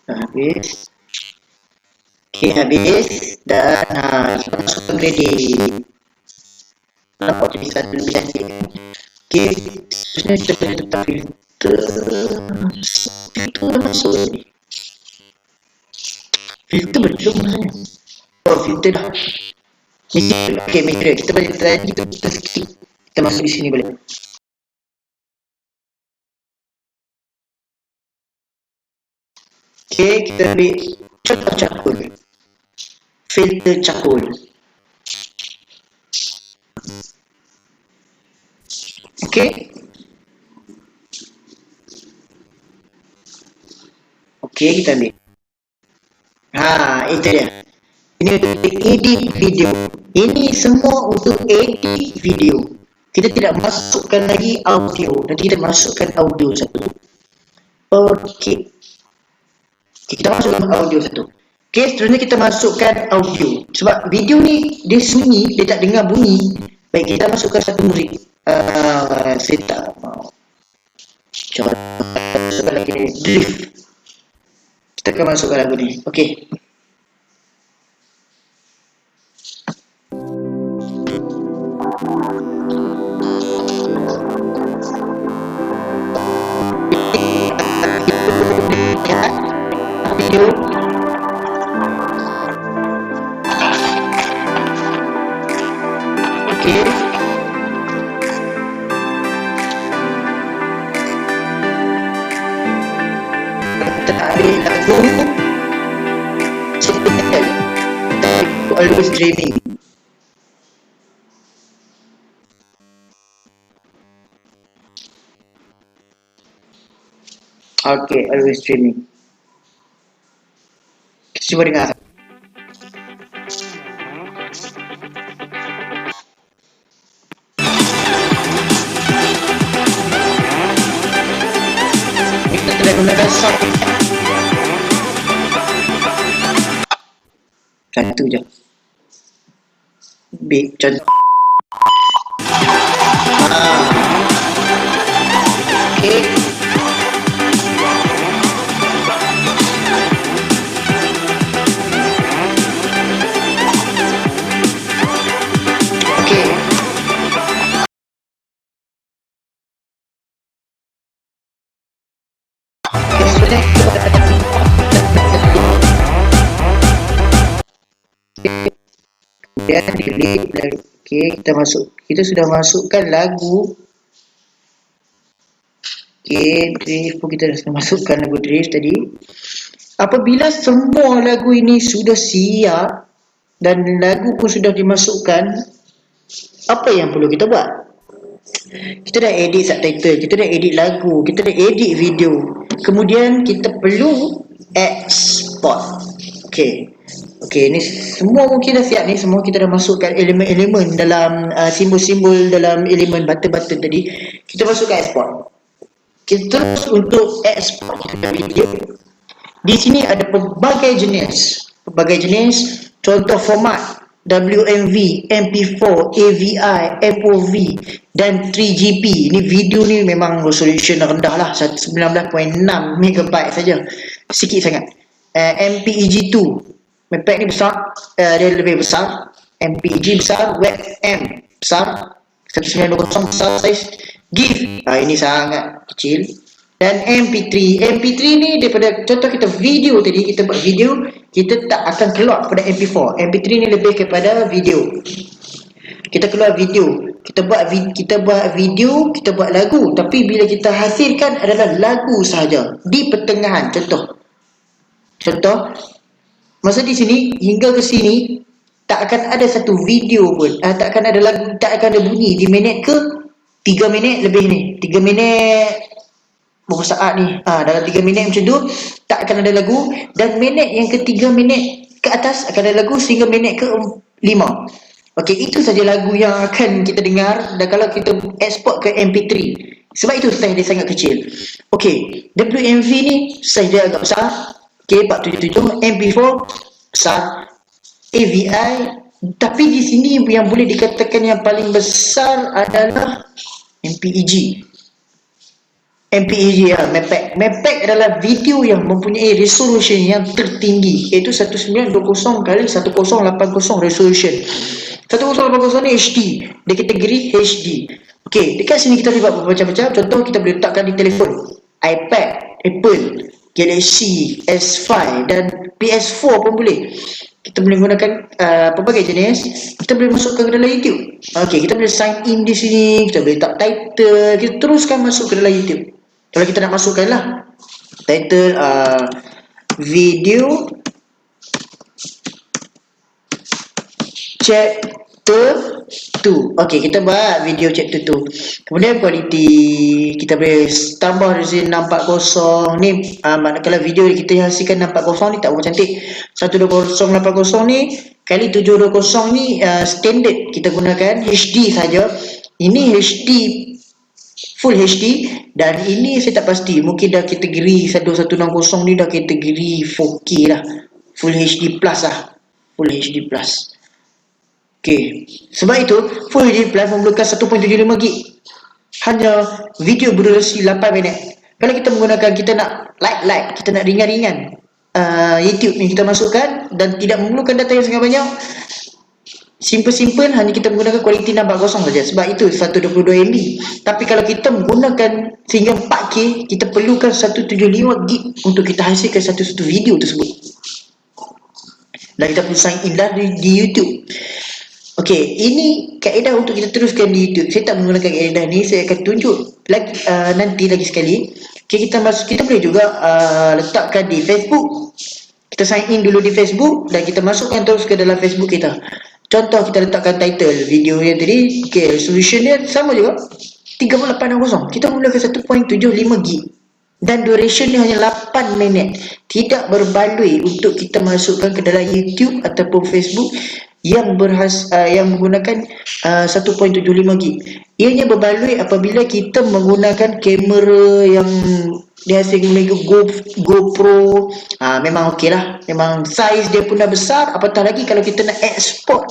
Dah habis. Okey, habis. Dan kita masukkan kredit. Nampak tulisan lebih cantik. Okey, sebenarnya kita boleh letak filter. Filter dah masuk ni. Filter belum sebenarnya. Filter dah. Okey, material. Kita boleh try, kita skip. Kita masuk di sini boleh. Okey, kita ambil contoh cakul. Filter cakul. Okey. Okey, kita ambil. Itu dia. Ini untuk edit video. Ini semua untuk edit video. Kita tidak masukkan lagi audio. Nanti kita masukkan audio satu. Okey. Kita masukkan audio satu. Okey, seterusnya kita masukkan audio. Sebab video ni dia sunyi, dia tak dengar bunyi. Baik, kita masukkan satu muzik. Saya tak mau. Coba masukkan lagi drift. Kita akan masukkan lagu ni. Okey. Video. Okey. Kita ambil lagu Always Dreaming. Okay, always streaming. Kita cuba dengar. Kita tidak gunakan sound. Satu je. Big contoh. Okay. Okay. Okay, sudah. Kemudian delete lagu. Okay, kita sudah masukkan lagu. Okay, drift pun kita dah masukkan lagu drift tadi. Apabila semua lagu ini sudah siap dan lagu pun sudah dimasukkan, apa yang perlu kita buat? Kita dah edit subtitle, kita dah edit lagu, kita dah edit video. Kemudian kita perlu export. Okay. Okay, ni semua mungkin dah siap ni. Semua kita dah masukkan elemen-elemen dalam simbol-simbol dalam elemen button-button tadi. Kita masukkan export. Kita terus untuk export video. Di sini ada pelbagai jenis. Contoh format WMV, MP4, AVI, FOV dan 3GP. Ini video ni memang resolution rendah lah, 19.6 MB saja. Sikit sangat. MPEG 2. MPEG ni besar, dia lebih besar. MPEG besar, WebM besar, 1920 besar saiz. GIF, ini sangat kecil. Dan MP3 ni daripada contoh kita video tadi, kita buat video, kita tak akan keluar pada MP4. MP3 ni lebih kepada video. Kita keluar video, kita buat video, kita buat lagu, tapi bila kita hasilkan adalah lagu sahaja di pertengahan. Contoh masa di sini hingga ke sini tak akan ada satu video pun, tak akan ada lagu, tak akan ada bunyi di minit ke 3 minit lebih ni, 3 minit berapa saat ni, dalam 3 minit macam tu tak akan ada lagu, dan minit yang ke 3 minit ke atas akan ada lagu sehingga minit ke 5. Okey, itu saja lagu yang akan kita dengar. Dan kalau kita export ke MP3, sebab itu saiz dia sangat kecil. Okey, WMV ni saiz dia agak besar. Okey, 477. MP4 besar. AVI, tapi di sini yang boleh dikatakan yang paling besar adalah MPEG. MPEG MPEG. MPEG adalah video yang mempunyai resolution yang tertinggi, iaitu 1920 kali 1080 resolution. 1080 ni HD, dia kategori HD. Okey, dekat sini kita boleh buat macam-macam. Contoh kita boleh letakkan di telefon, iPad, Apple, Galaxy S5 dan PS4 pun boleh. Kita boleh gunakan pelbagai jenis. Kita boleh masukkan ke dalam YouTube. Okey, kita boleh sign in di sini, kita boleh letak title, kita teruskan masuk ke dalam YouTube. Kalau kita nak masukkan lah title video chapter 2. Okey, kita buat video chapter 2. Kemudian kualiti kita boleh tambah di sini 640 ni. Manakala video kita hasilkan 640 ni tak berapa cantik. 12080 ni kali 720 ni standard kita gunakan HD saja. Ini HD, full HD, dan ini saya tak pasti, mungkin dah kategori 1160 ni dah kategori 4K lah, full HD plus lah, full HD plus. Okey, sebab itu full HD plus memerlukan 1.75 GB, hanya video berdurasi 8 minit. Kalau kita menggunakan, kita nak light, kita nak ringan-ringan, YouTube ni kita masukkan dan tidak memerlukan data yang sangat banyak, simple, hanya kita menggunakan kualiti 640 saja. Sebab itu 122 MB. Tapi kalau kita menggunakan sehingga 4K, kita perlukan 175 GB untuk kita hasilkan satu video tersebut. Dan kita perlu sign in lah di YouTube. Okey, ini kaedah untuk kita teruskan di YouTube. Saya tak menggunakan kaedah ni, saya akan tunjuk lagi nanti lagi sekali. Okey, kita boleh juga letakkan di Facebook. Kita sign in dulu di Facebook dan kita masukkan terus ke dalam Facebook kita. Contoh kita letakkan title video yang tadi. Okey, resolution dia sama juga 3860. Kita mulakan 1.75 GB dan duration dia hanya 8 minit, tidak berbaloi untuk kita masukkan ke dalam YouTube ataupun Facebook yang menggunakan 1.75 gig. Ianya berbaloi apabila kita menggunakan kamera yang dihasilkan oleh GoPro. Memang okey lah, memang saiz dia pun dah besar, apatah lagi kalau kita nak export,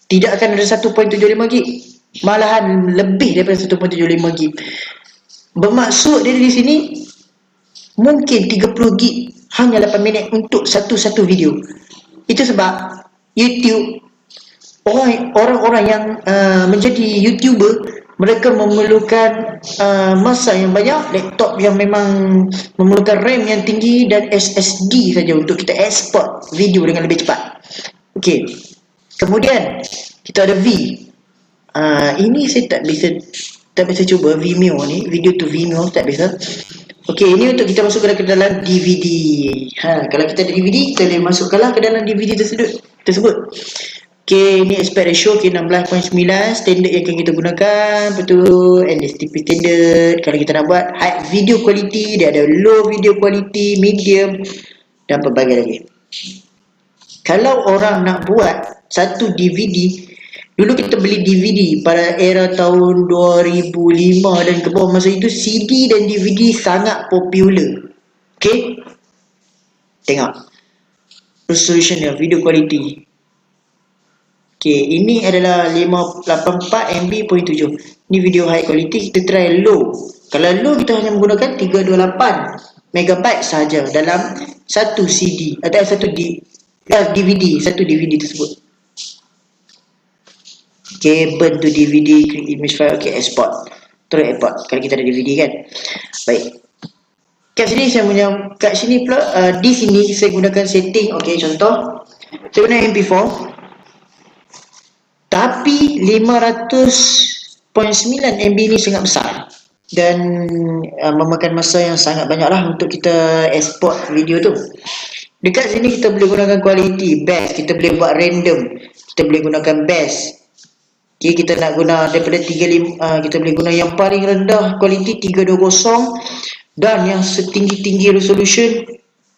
tidak akan ada 1.75 gig, malahan lebih daripada 1.75 gig. Bermaksud dia di sini mungkin 30 gig hanya 8 minit untuk satu video. Itu sebab YouTube, orang-orang yang menjadi YouTuber, mereka memerlukan masa yang banyak, laptop yang memang memerlukan RAM yang tinggi dan SSD saja untuk kita export video dengan lebih cepat. Okey. Kemudian kita ada V. Ini saya tak bisa cuba Vimeo ni, video to Vimeo tak bisa. Okey, ini untuk kita masukkan ke dalam DVD. Kalau kita ada DVD, kita boleh masukkanlah ke dalam DVD tersebut. Okey, ini aspect ratio 16.9 standard yang akan kita gunakan, betul. NSTP standard. Kalau kita nak buat high video quality, dia ada low video quality, medium dan pelbagai lagi. Kalau orang nak buat satu DVD, dulu kita beli DVD pada era tahun 2005 dan ke bawah, masa itu CD dan DVD sangat popular. Okey, tengok resolution dia, video quality. Okey, ini adalah 584 MB.7. Ini video high quality, kita try low. Kalau low, kita hanya menggunakan 328 MB saja dalam satu CD atau satu DVD tersebut. Okey, burn to DVD, create image file, okey, export. Terus export kalau kita ada DVD kan. Baik. Kat sini pula di sini saya gunakan setting. Okey, contoh saya guna MP4 tapi 500.9 MB ni sangat besar dan memakan masa yang sangat banyak lah untuk kita export video tu. Dekat sini kita boleh gunakan quality best, kita boleh buat random, kita boleh gunakan best. Okay, kita nak guna daripada 35, kita boleh guna yang paling rendah quality 320 dan yang setinggi-tinggi resolution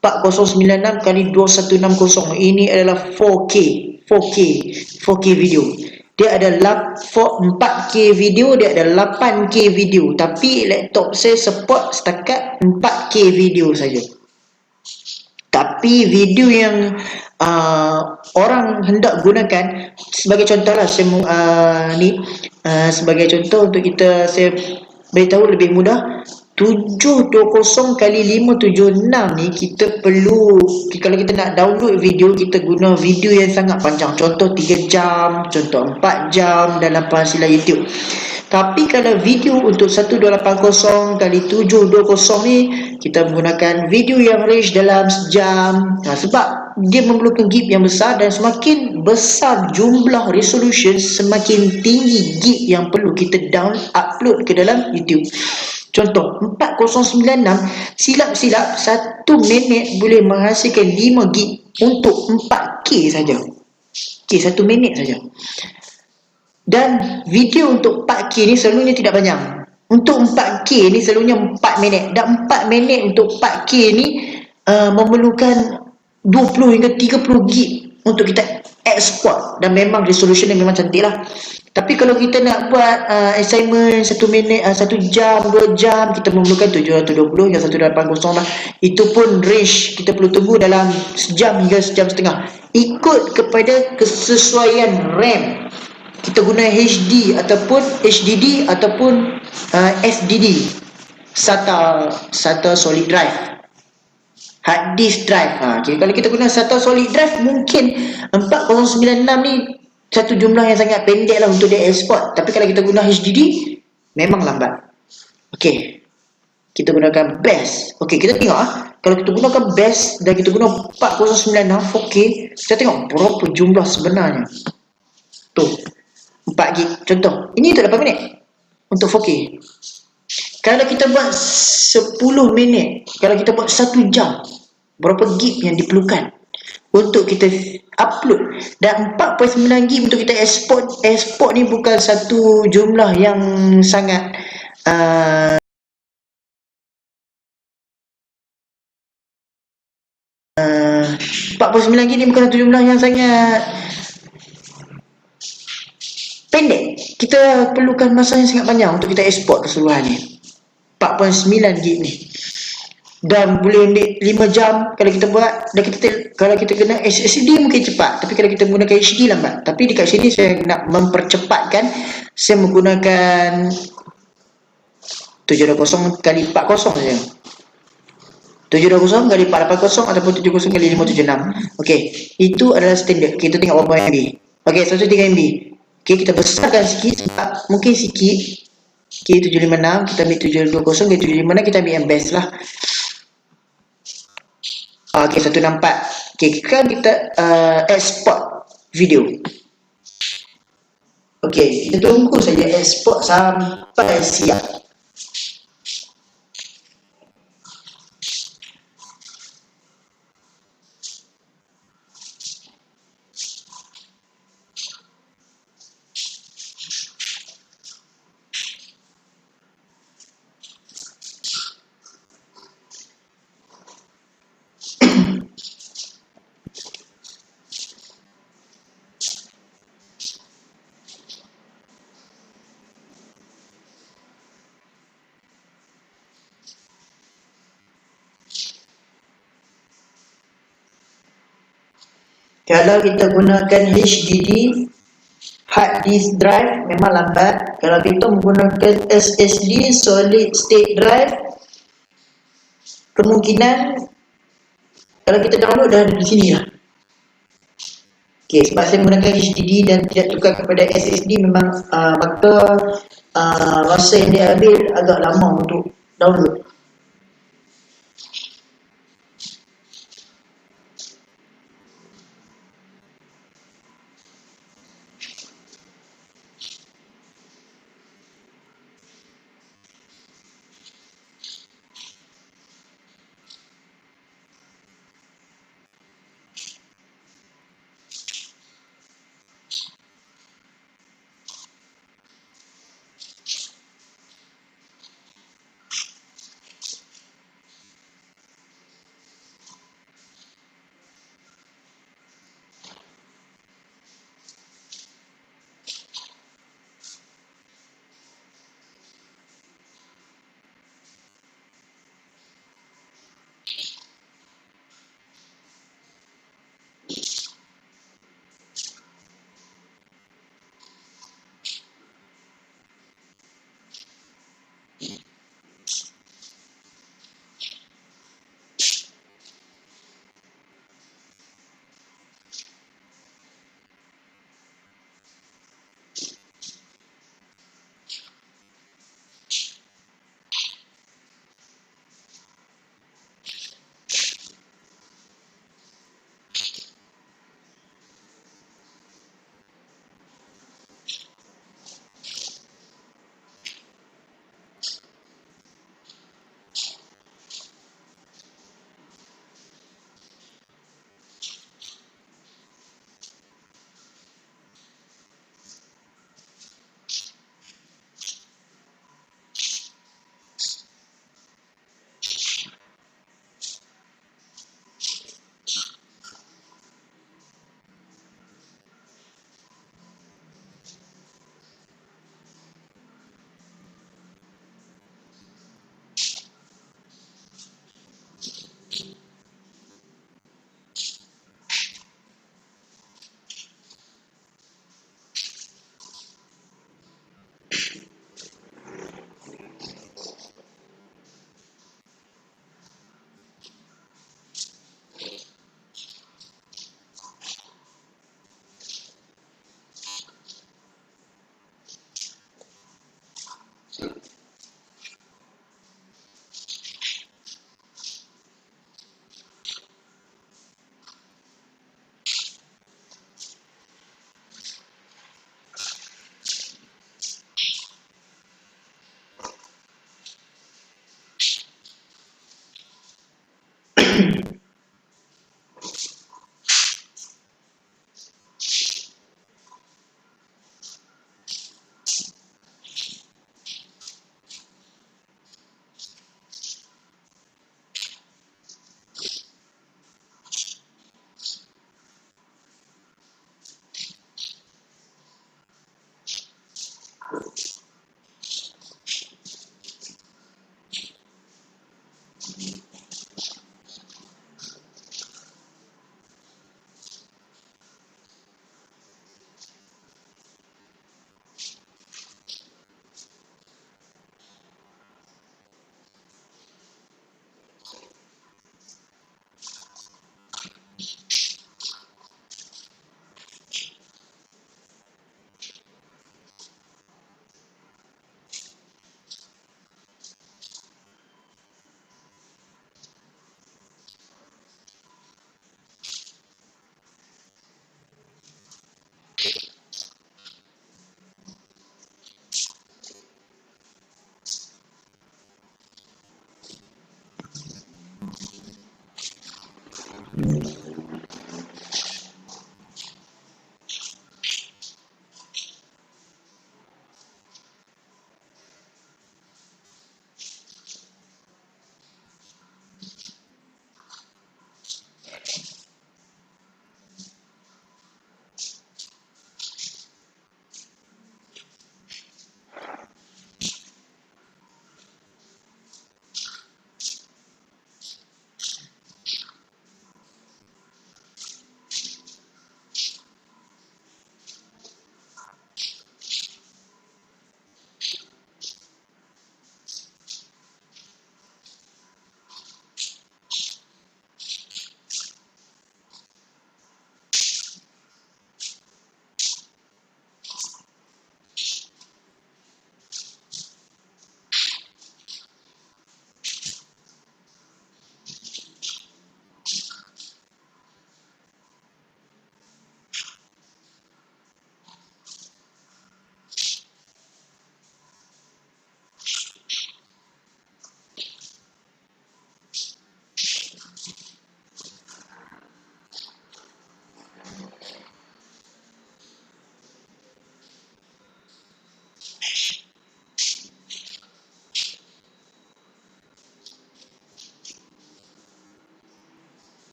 4096 kali 2160. Ini adalah 4K video. Dia ada 4K video, dia ada 8K video, tapi laptop saya support setakat 4K video saja. Tapi video yang orang hendak gunakan, sebagai contoh lah, sebagai contoh untuk kita, saya beritahu lebih mudah, 720 kali 576 ni kita perlu, kalau kita nak download video, kita guna video yang sangat panjang, contoh 3 jam, contoh 4 jam dalam penghasilan YouTube. Tapi kalau video untuk 1280 kali 720 ni, kita menggunakan video yang range dalam sejam. Sebab dia memerlukan gig yang besar, dan semakin besar jumlah resolution, semakin tinggi gig yang perlu kita upload ke dalam YouTube. Contoh 4096, silap-silap 1 minit boleh menghasilkan 5 gig untuk 4K saja. Okey, 1 minit saja. Dan video untuk 4K ni selalunya tidak panjang. Untuk 4K ni selalunya 4 minit. Dan 4 minit untuk 4K ni memerlukan 20 hingga 30 gig untuk kita export. Dan memang resolution dia memang cantik lah. Tapi kalau kita nak buat assignment 1 minit, 1 jam, 2 jam, kita memerlukan 720 hingga 180 lah. Itu pun range kita perlu tunggu dalam sejam hingga sejam setengah. Ikut kepada kesesuaian RAM. Kita guna HD ataupun HDD ataupun SDD, SATA solid drive, hard disk drive. Okay. Kalau kita guna SATA solid drive, mungkin 4096 ni satu jumlah yang sangat pendek lah untuk dia export. Tapi kalau kita guna HDD, memang lambat. Okey, kita gunakan best. Okey, kita tengok kalau kita gunakan best dan kita guna 4096 4K, kita tengok berapa jumlah sebenarnya. Tu 4 gig contoh. Ini untuk 8 minit untuk 4K. Kalau kita buat 10 minit, kalau kita buat 1 jam, berapa gig yang diperlukan untuk kita upload? Dan 4.9 gig untuk kita export ni bukan satu jumlah yang sangat 49 GB bukan satu jumlah yang sangat pendek. Kita perlukan masa yang sangat panjang untuk kita export keseluruhan ni. 49 GB ni. Dan boleh ambil 5 jam kalau kita buat. Dan kalau kita kena SSD mungkin cepat, tapi kalau kita menggunakan HD lambat. Tapi dekat sini saya nak mempercepatkan, saya menggunakan 720 kali 40 saja. 720 kali 480 ataupun 70 kali 576. Okey, itu adalah standard. Kita tengok berapa MB. Okey, 103 MB. Okey, kita besarkan sikit sebab mungkin sikit. Okey, 756 kita ambil 720 kali 756, kita ambil yang best lah. Okey, 164. Okey, kan kita export video. Okey, kita tunggu saja export sampai siap. Kalau kita gunakan HDD, hard disk drive, memang lambat. Kalau kita menggunakan SSD, solid state drive, kemungkinan kalau kita download dah di sini lah. Okay, sebab saya menggunakan HDD dan tidak tukar kepada SSD, memang maka masa yang dia ambil agak lama untuk download.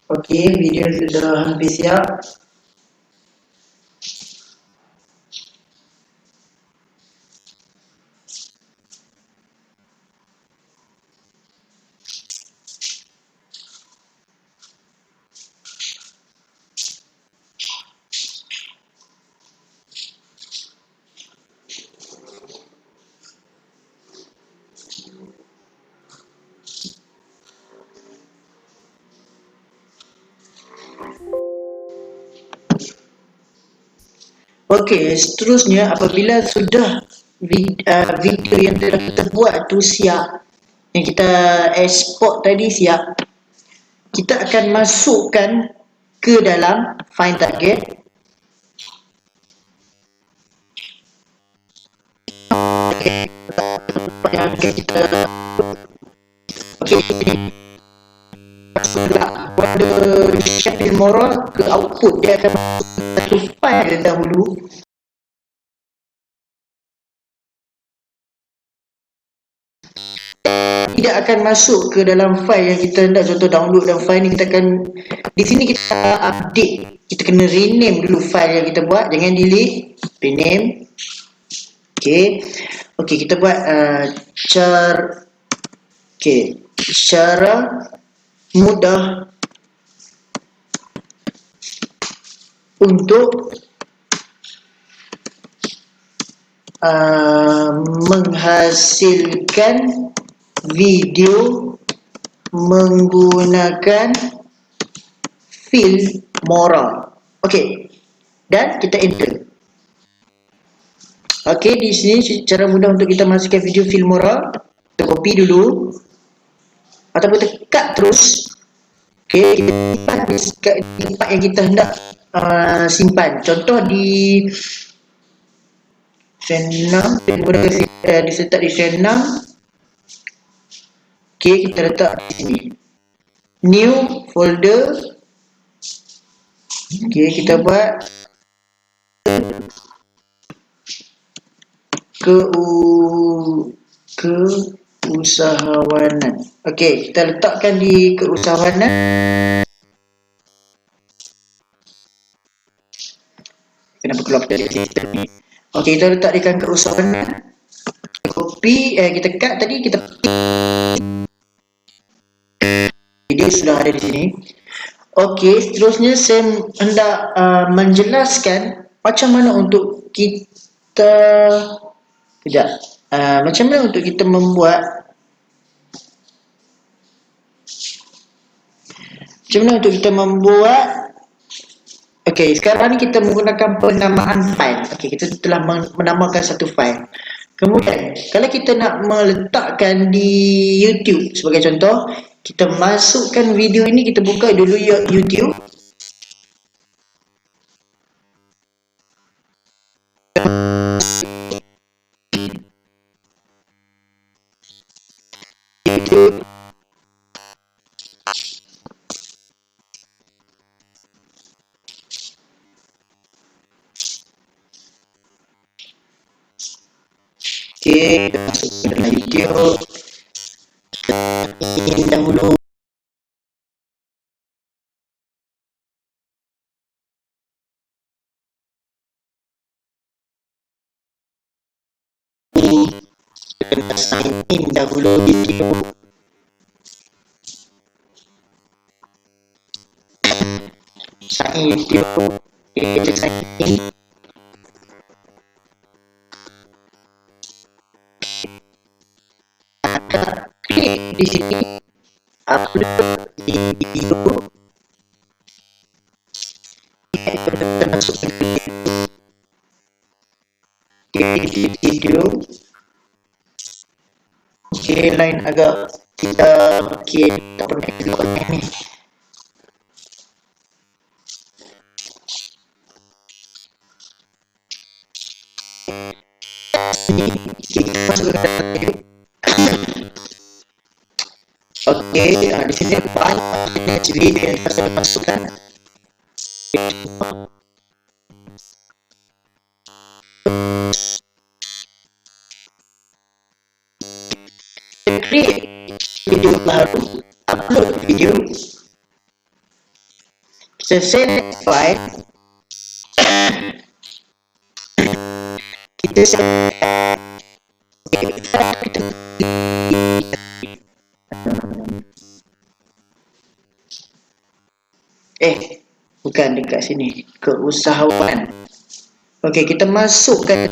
Okey, video sudah hampir siap. Okey, seterusnya apabila sudah video yang telah kita buat tu siap, yang kita export tadi siap, kita akan masukkan ke dalam file target. Yang kita masuklah pada Filmora ke output, dia akan masuk satu file dahulu. Tidak akan masuk ke dalam file yang kita hendak contoh download dalam file ni. Kita akan di sini kita update, kita kena rename dulu file yang kita buat, jangan delete, rename. Okey, kita buat cara mudah untuk menghasilkan video menggunakan Filmora. Okey, dan kita enter. Okey, di sini cara mudah untuk kita masukkan video Filmora. Kita copy dulu ataupun kita cut terus. Okey, kita simpan di tempat yang kita hendak simpan. Contoh di file 6, disertai di file 6. Okey, kita letak di sini. New folder. Okey, kita buat keusahawanan. Okey, kita letakkan di keusahawanan. Kenapa keluar dari sistem ni? Okey, kita letakkan keusahawanan. Copy, kita cut tadi, kita video sudah ada di sini. Okey, seterusnya saya hendak menjelaskan macam mana untuk kita macam mana untuk kita membuat okey, sekarang ni kita menggunakan penamaan file. Okey, kita telah menamakan satu file. Kemudian, kalau kita nak meletakkan di YouTube sebagai contoh, Kita masukkan video ini, kita buka dulu YouTube. YouTube. Okey, masuk ke dalam YouTube. Ini dahulu. Sign in dahulu YouTube. Sign in YouTube. Kita sign in. Klik di sini upload video. Kita masukkan video. Okey, line agak tidak okey, tak pernah ikut ni. Kita masukkan video. Okey, di sini banyak video yang saya masukkan. Create video baru, upload video. Kita select file. Kita select. Bukan dekat sini, ke usahawan. Okey, kita masukkan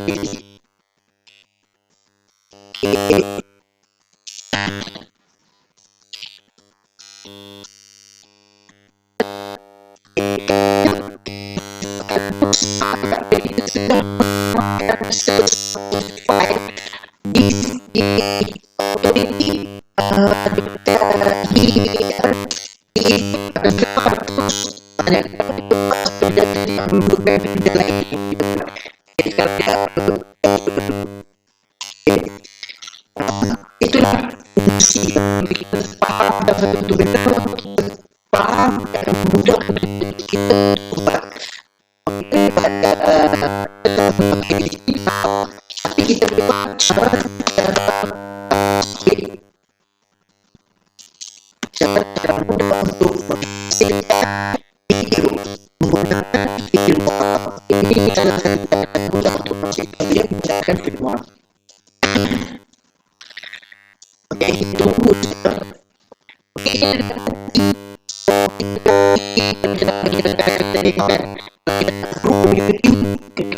itulah fungsi kita faham dan satu benda faham dan mudah kita buat. Tapi kita buat cara mudah untuk menghasilkan video menggunakan Filmora. Ini salah satu cara mudah untuk menghasilkan video menggunakan Filmora. Okey, tunggu sebentar.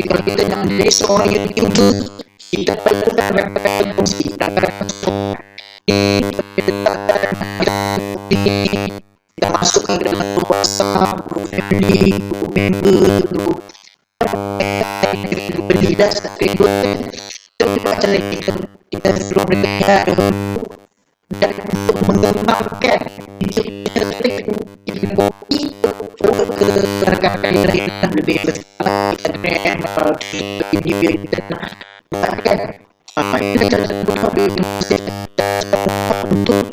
Kalau kita nak menjadi seorang YouTuber, kita perlukan beberapa fungsi. Kita masukkan ke dalam grup WhatsApp, grup family, grup member, grup berlidah sekaligus. Itu cara kita suruh mereka dan untuk mengembangkan kopi ke rekan-rekan yang lain lebih besar video kita nak buatkan kita cara untuk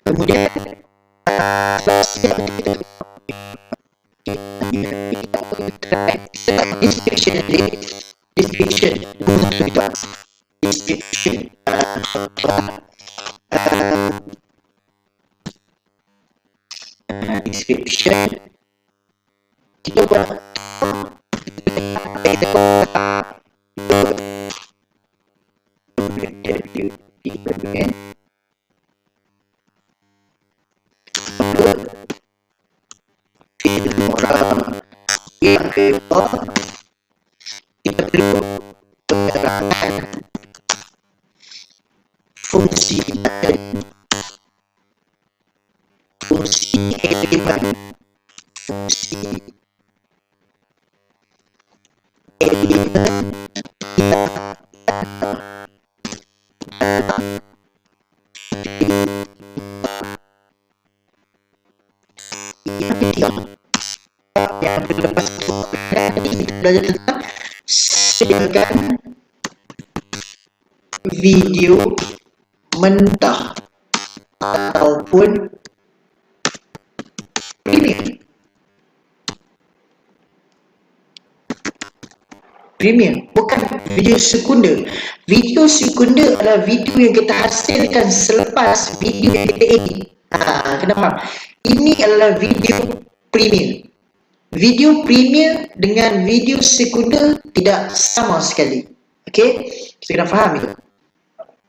kemudian description kita buat yang kedua kita perlu penerapan fungsi elemen fungsi yang lepas itu kita belajar tentang sediakan video mentah ataupun premium, bukan video sekunder. Video sekunder adalah video yang kita hasilkan selepas video yang kita edit. Kenapa? Ini adalah video premium. Video premium dengan video sekunder tidak sama sekali. Okey, kita kena faham itu.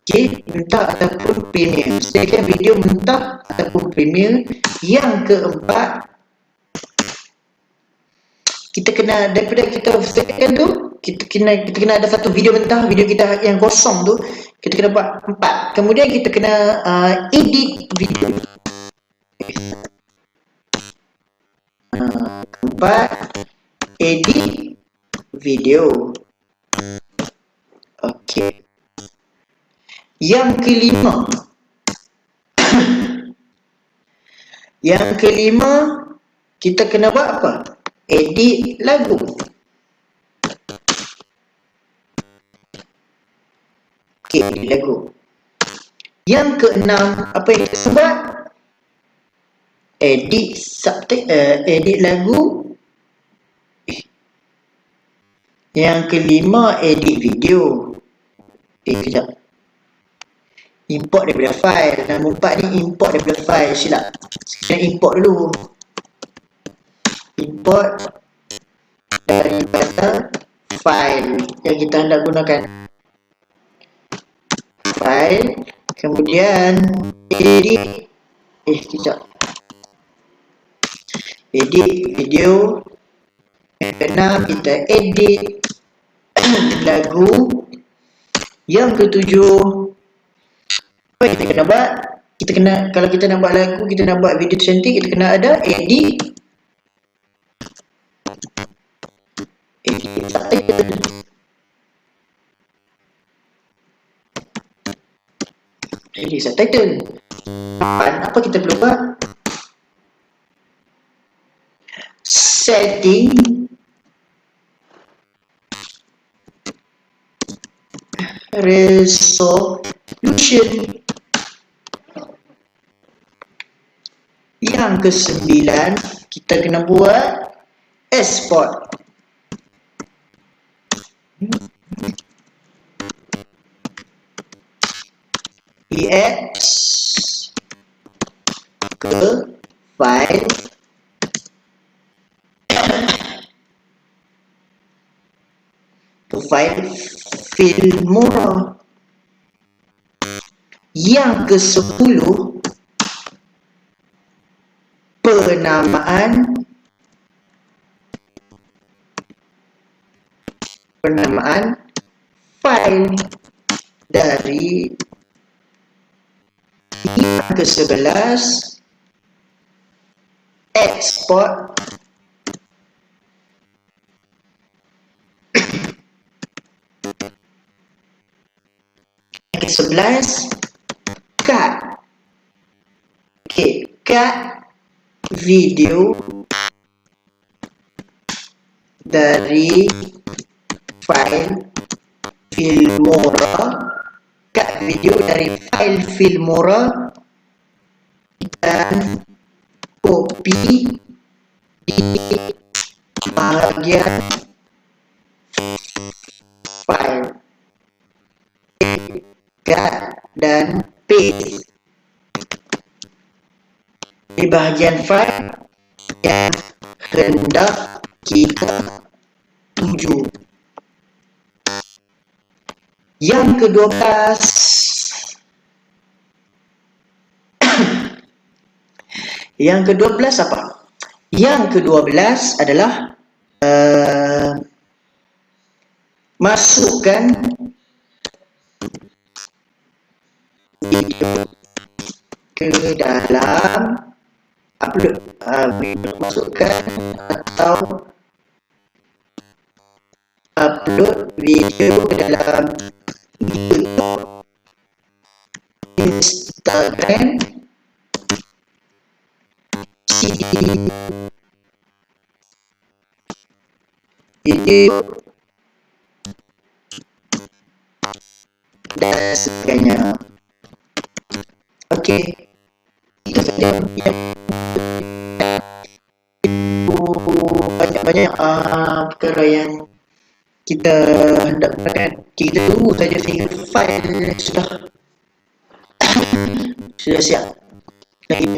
Okey, mentah ataupun premium. Sediakan video mentah ataupun premium. Yang keempat, kita kena, daripada kita sediakan tu, kita kena ada satu video mentah, video kita yang kosong tu kita kena buat 4. Kemudian kita kena edit video. Keempat, edit video. Okey. Yang kelima, kita kena buat apa? Edit lagu. Okey, edit lagu. Yang keenam, apa yang kita buat? Edit subtitle, edit lagu. Yang kelima, edit video. Kejap. Import daripada file. Nombor 4 ni import daripada file. Silap. Kita import dulu. Import daripada file yang kita hendak gunakan. File. Kemudian edit. Kejap. Edit video. Yang keenam, kita edit lagu. Yang ketujuh, apa kita kena buat? Kita kena, kalau kita nak buat lagu, kita nak buat video cantik, kita kena ada edit subtitle. Edit subtitle. Apa kita perlu buat? Setting resolution. Yang kesembilan, kita kena buat export. EX ke file Filmora. Yang ke-10, penamaan file dari. Yang ke-11, export ke-11, cut. Okey, cut video dari file Filmora. Cut video dari file Filmora dan copy di bahagian file. Cut dan paste di bahagian file yang hendak kita tuju. Yang ke-12, yang ke-12 apa? Yang ke-12 adalah masukkan video ke dalam upload, masukkan atau upload video ke dalam YouTube, Instagram, video dan sebagainya. Okey, itu saja yang banyak-banyak perkara yang kita hendak gunakan. Kita tunggu saja sehingga file sudah siap. Lagi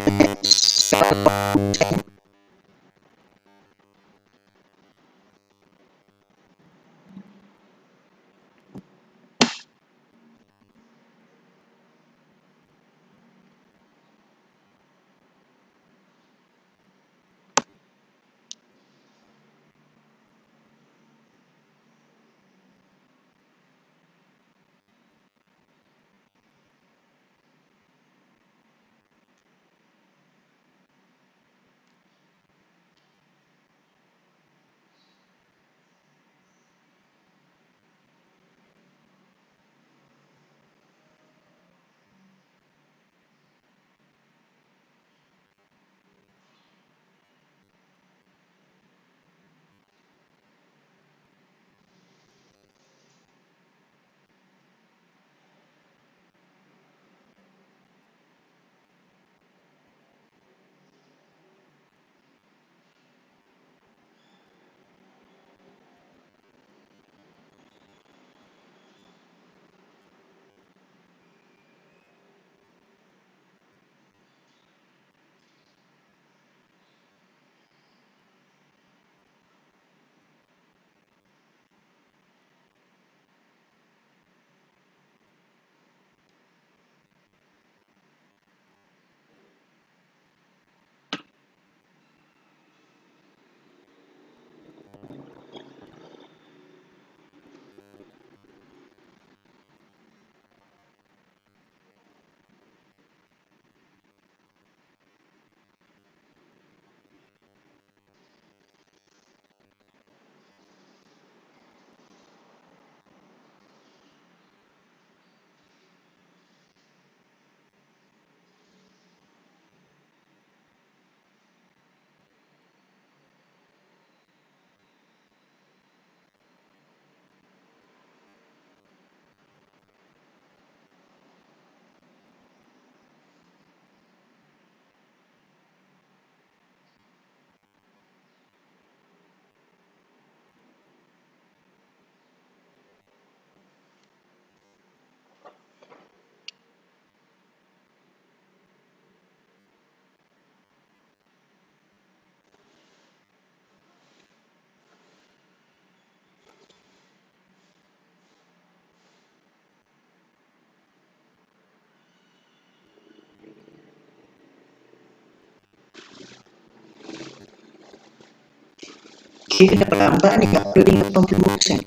kira dapat lambat ni uploading 80%.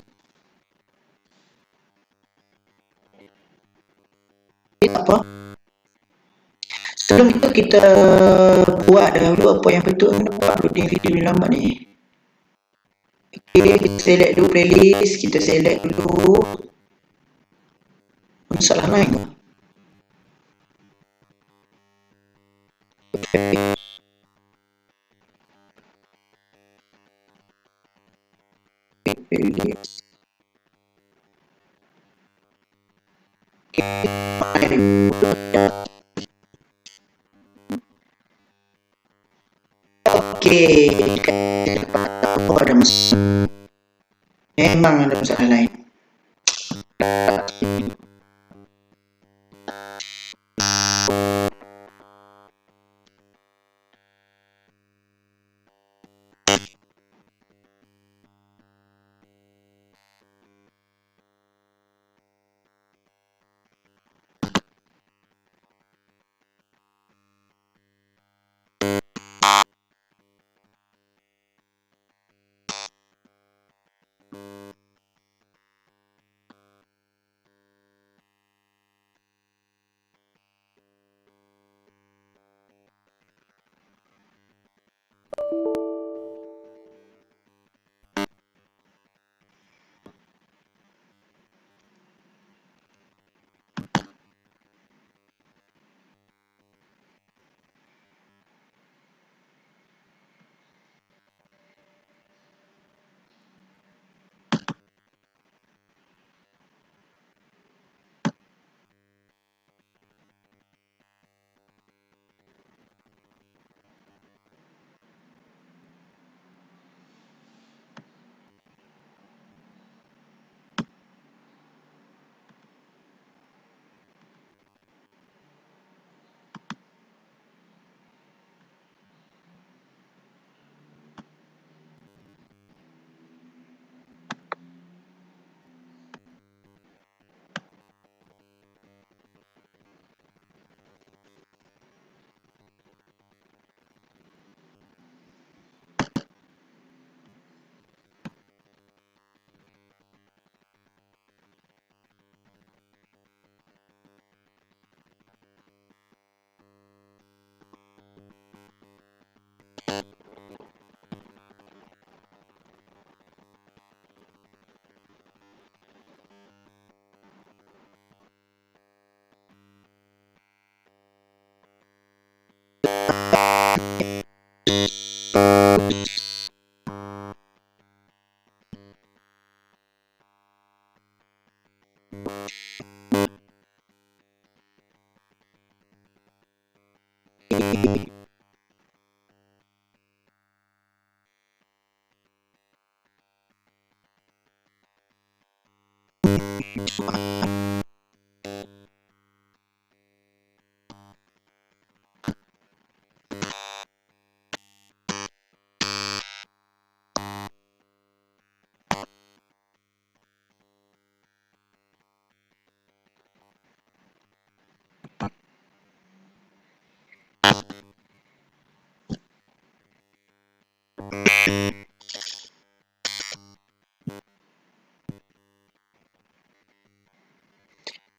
Tak apa. Sebelum itu kita buat dahulu apa yang betul nak buat uploading video ni lambat ni. Okay, kita select dulu playlist, kita select dulu. Masalah lain ke? Playlist. Okay, apa ada masalah? Memang ada masalah lain.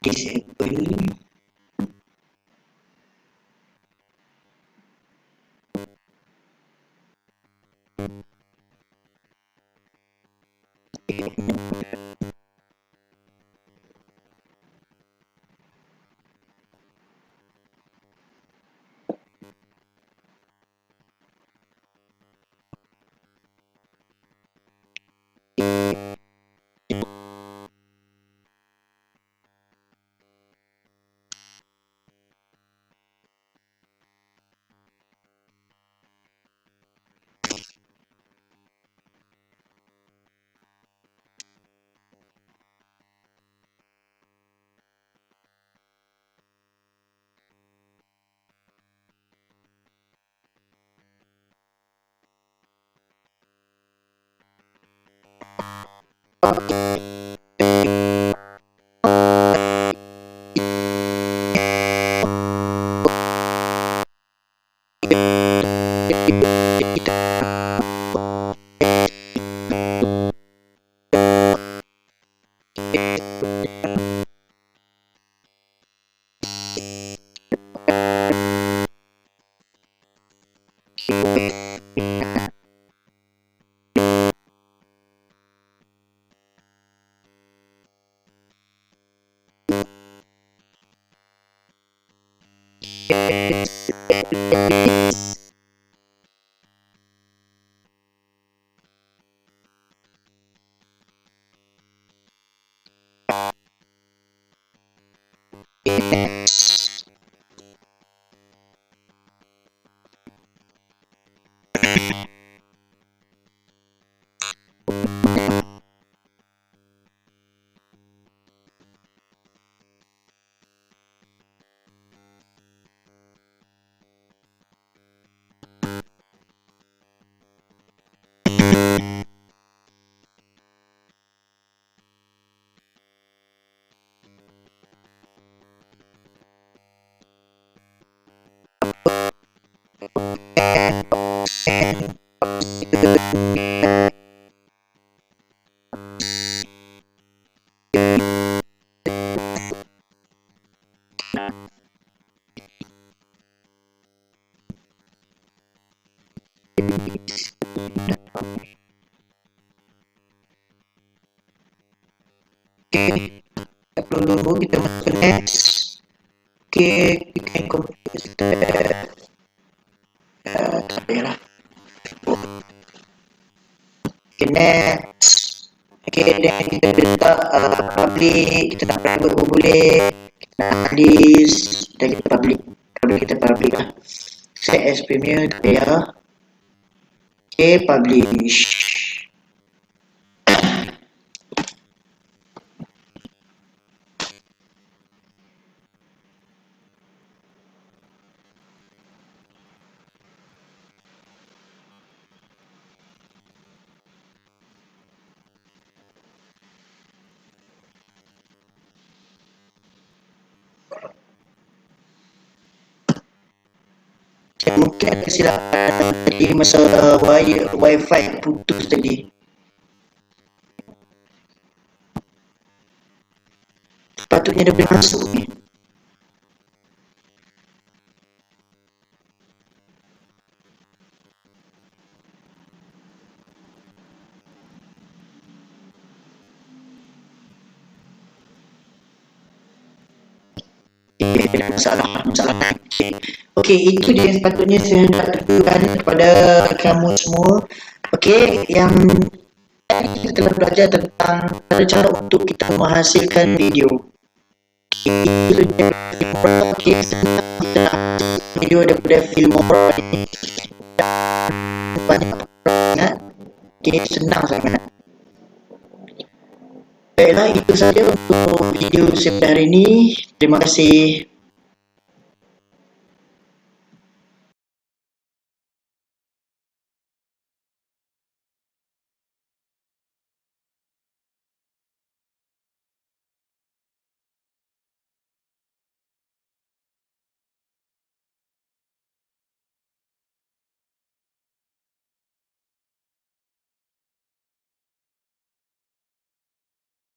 Disable. Okay, upload dulu, kita masuk ke next. Okay, we can compose that. Tak payahlah. Okay, next. Okay, dan kita letak public, kita nak private pun boleh. Kita nak list, dan kita public. Kalau kita public lah. Set as premier, tak payah. Okay, publish. Mungkin ada silapan tadi masa wifi putus tadi. Sepatutnya dia boleh masuk ni. masalah. Okey, itu dia yang sepatutnya saya nak tunjukkan kepada kamu semua. Okey, yang tadi kita telah belajar tentang cara untuk kita menghasilkan video. Itu dia. Okey, senang kita video daripada Filmora ni. Banyak sangat. Okey, senang sangat. Baiklah, itu saja untuk video saya hari ini. Terima kasih.